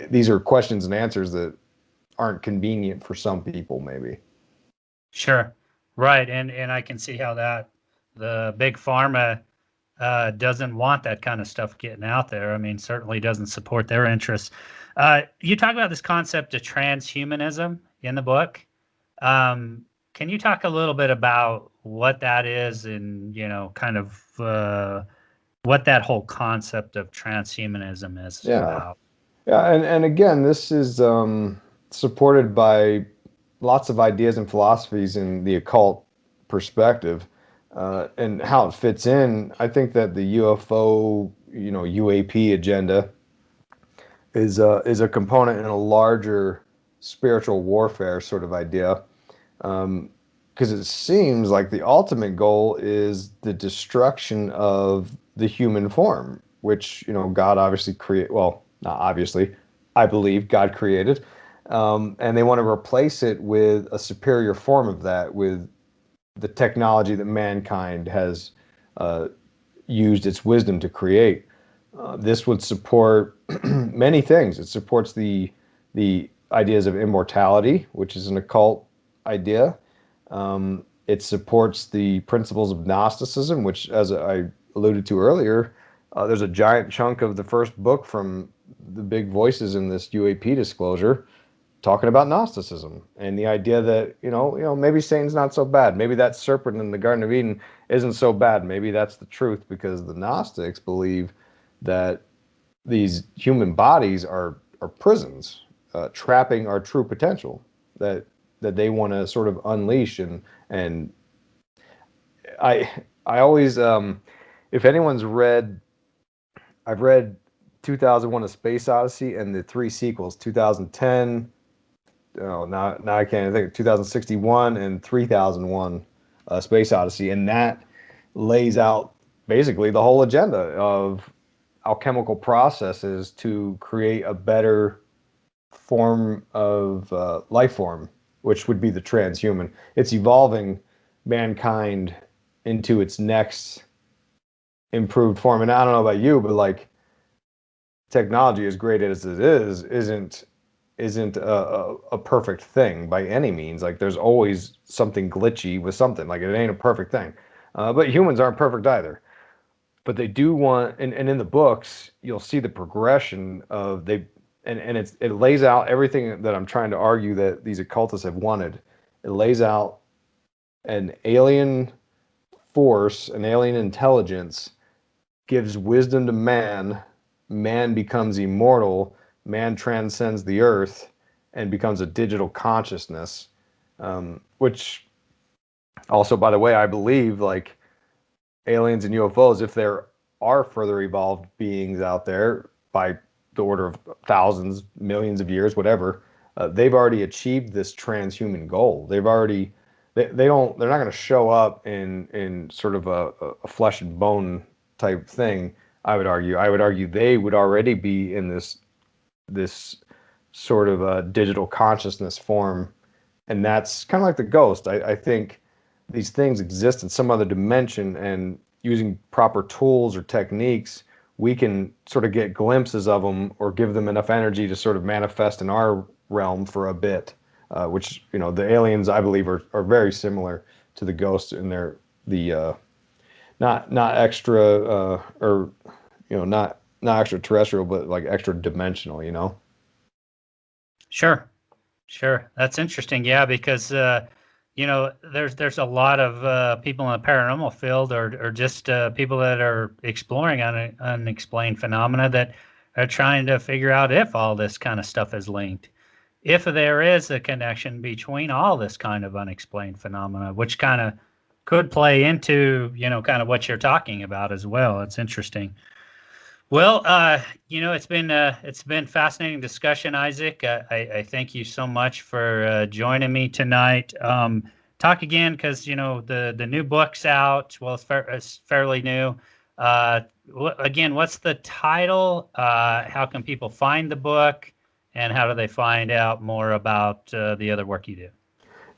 these are questions and answers that aren't convenient for some people, maybe. Sure. Right. And I can see how that the big pharma doesn't want that kind of stuff getting out there. I mean, certainly doesn't support their interests. You talk about this concept of transhumanism in the book. Can you talk a little bit about what that is and, kind of what that whole concept of transhumanism is Yeah. about? Yeah. And again, this is supported by lots of ideas and philosophies in the occult perspective, and how it fits in. I think that the UFO, UAP agenda is a component in a larger spiritual warfare sort of idea. Because it seems like the ultimate goal is the destruction of the human form, which God obviously create. Well, not obviously, I believe God created, and they want to replace it with a superior form of that, with the technology that mankind has used its wisdom to create. This would support many things. It supports the ideas of immortality, which is an occult idea. It supports the principles of Gnosticism, which, as I alluded to earlier, there's a giant chunk of the first book from the big voices in this UAP disclosure talking about Gnosticism and the idea that maybe Satan's not so bad. Maybe that serpent in the Garden of Eden isn't so bad. Maybe that's the truth, because the Gnostics believe that these human bodies are prisons, trapping our true potential that they want to sort of unleash. And I always, if anyone's read, I've read 2001: A Space Odyssey and the three sequels, 2010. Oh, now I can't think. 2061 and 3001: Space Odyssey, and that lays out basically the whole agenda of alchemical processes to create a better form of life form, which would be the transhuman. It's evolving mankind into its next improved form. And I don't know about you, but like technology, as great as it is, isn't a perfect thing by any means. Like there's always something glitchy with something. Like it ain't a perfect thing. But humans aren't perfect either. But they do want, and in the books, you'll see the progression of and it lays out everything that I'm trying to argue that these occultists have wanted. It lays out an alien force, an alien intelligence, gives wisdom to man. Man becomes immortal. Man transcends the earth and becomes a digital consciousness. Which also, by the way, I believe like aliens and UFOs, if there are further evolved beings out there by the order of thousands, millions of years, whatever, they've already achieved this transhuman goal. They're not going to show up in sort of a flesh and bone type thing. I would argue they would already be in this sort of a digital consciousness form, and that's kind of like the ghost. I think these things exist in some other dimension, and using proper tools or techniques, we can sort of get glimpses of them or give them enough energy to sort of manifest in our realm for a bit, which the aliens, I believe, are very similar to the ghosts in the not extra or not not extraterrestrial, but like extra dimensional, you know? Sure. Sure. That's interesting. Yeah, because there's a lot of people in the paranormal field, or just people that are exploring unexplained phenomena, that are trying to figure out if all this kind of stuff is linked. If there is a connection between all this kind of unexplained phenomena, which kind of could play into, kind of what you're talking about as well. It's interesting. Well, it's been fascinating discussion, Isaac. I thank you so much for joining me tonight. Talk again, because the new book's out. Well, it's fairly new. Again, what's the title? How can people find the book, and how do they find out more about the other work you do?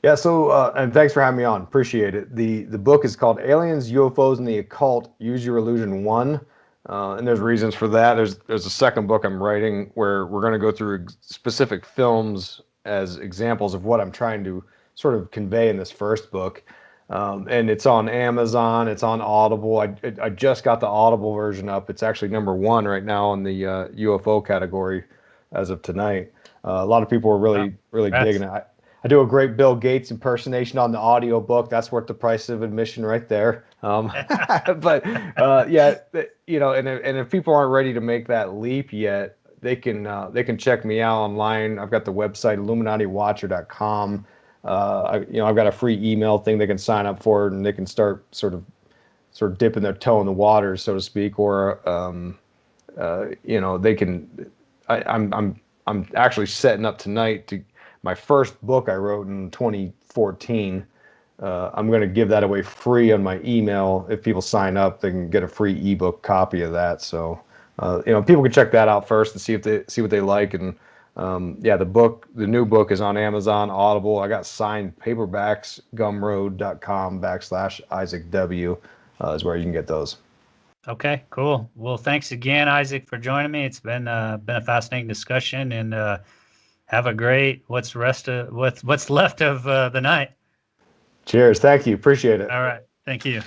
Yeah, so and thanks for having me on. Appreciate it. The book is called Aliens, UFOs, and the Occult. Use Your Illusion 1. And there's reasons for that. There's a second book I'm writing where we're going to go through specific films as examples of what I'm trying to sort of convey in this first book. And it's on Amazon. It's on Audible. I just got the Audible version up. It's actually #1 right now in the UFO category as of tonight. A lot of people are really digging it. I do a great Bill Gates impersonation on the audio book. That's worth the price of admission right there. But yeah, and if people aren't ready to make that leap yet, they can check me out online. I've got the website illuminatiwatcher.com. I've got a free email thing they can sign up for, and they can start sort of dipping their toe in the water, so to speak, or they can. I'm actually setting up tonight to my first book I wrote in 2014. I'm going to give that away free on my email. If people sign up, they can get a free ebook copy of that. So, people can check that out first and see what they like. And the new book is on Amazon, Audible. I got signed paperbacks. Gumroad.com/Isaac W is where you can get those. Okay, cool. Well, thanks again, Isaac, for joining me. It's been a fascinating discussion, and have a great what's left of the night. Cheers. Thank you. Appreciate it. All right. Thank you.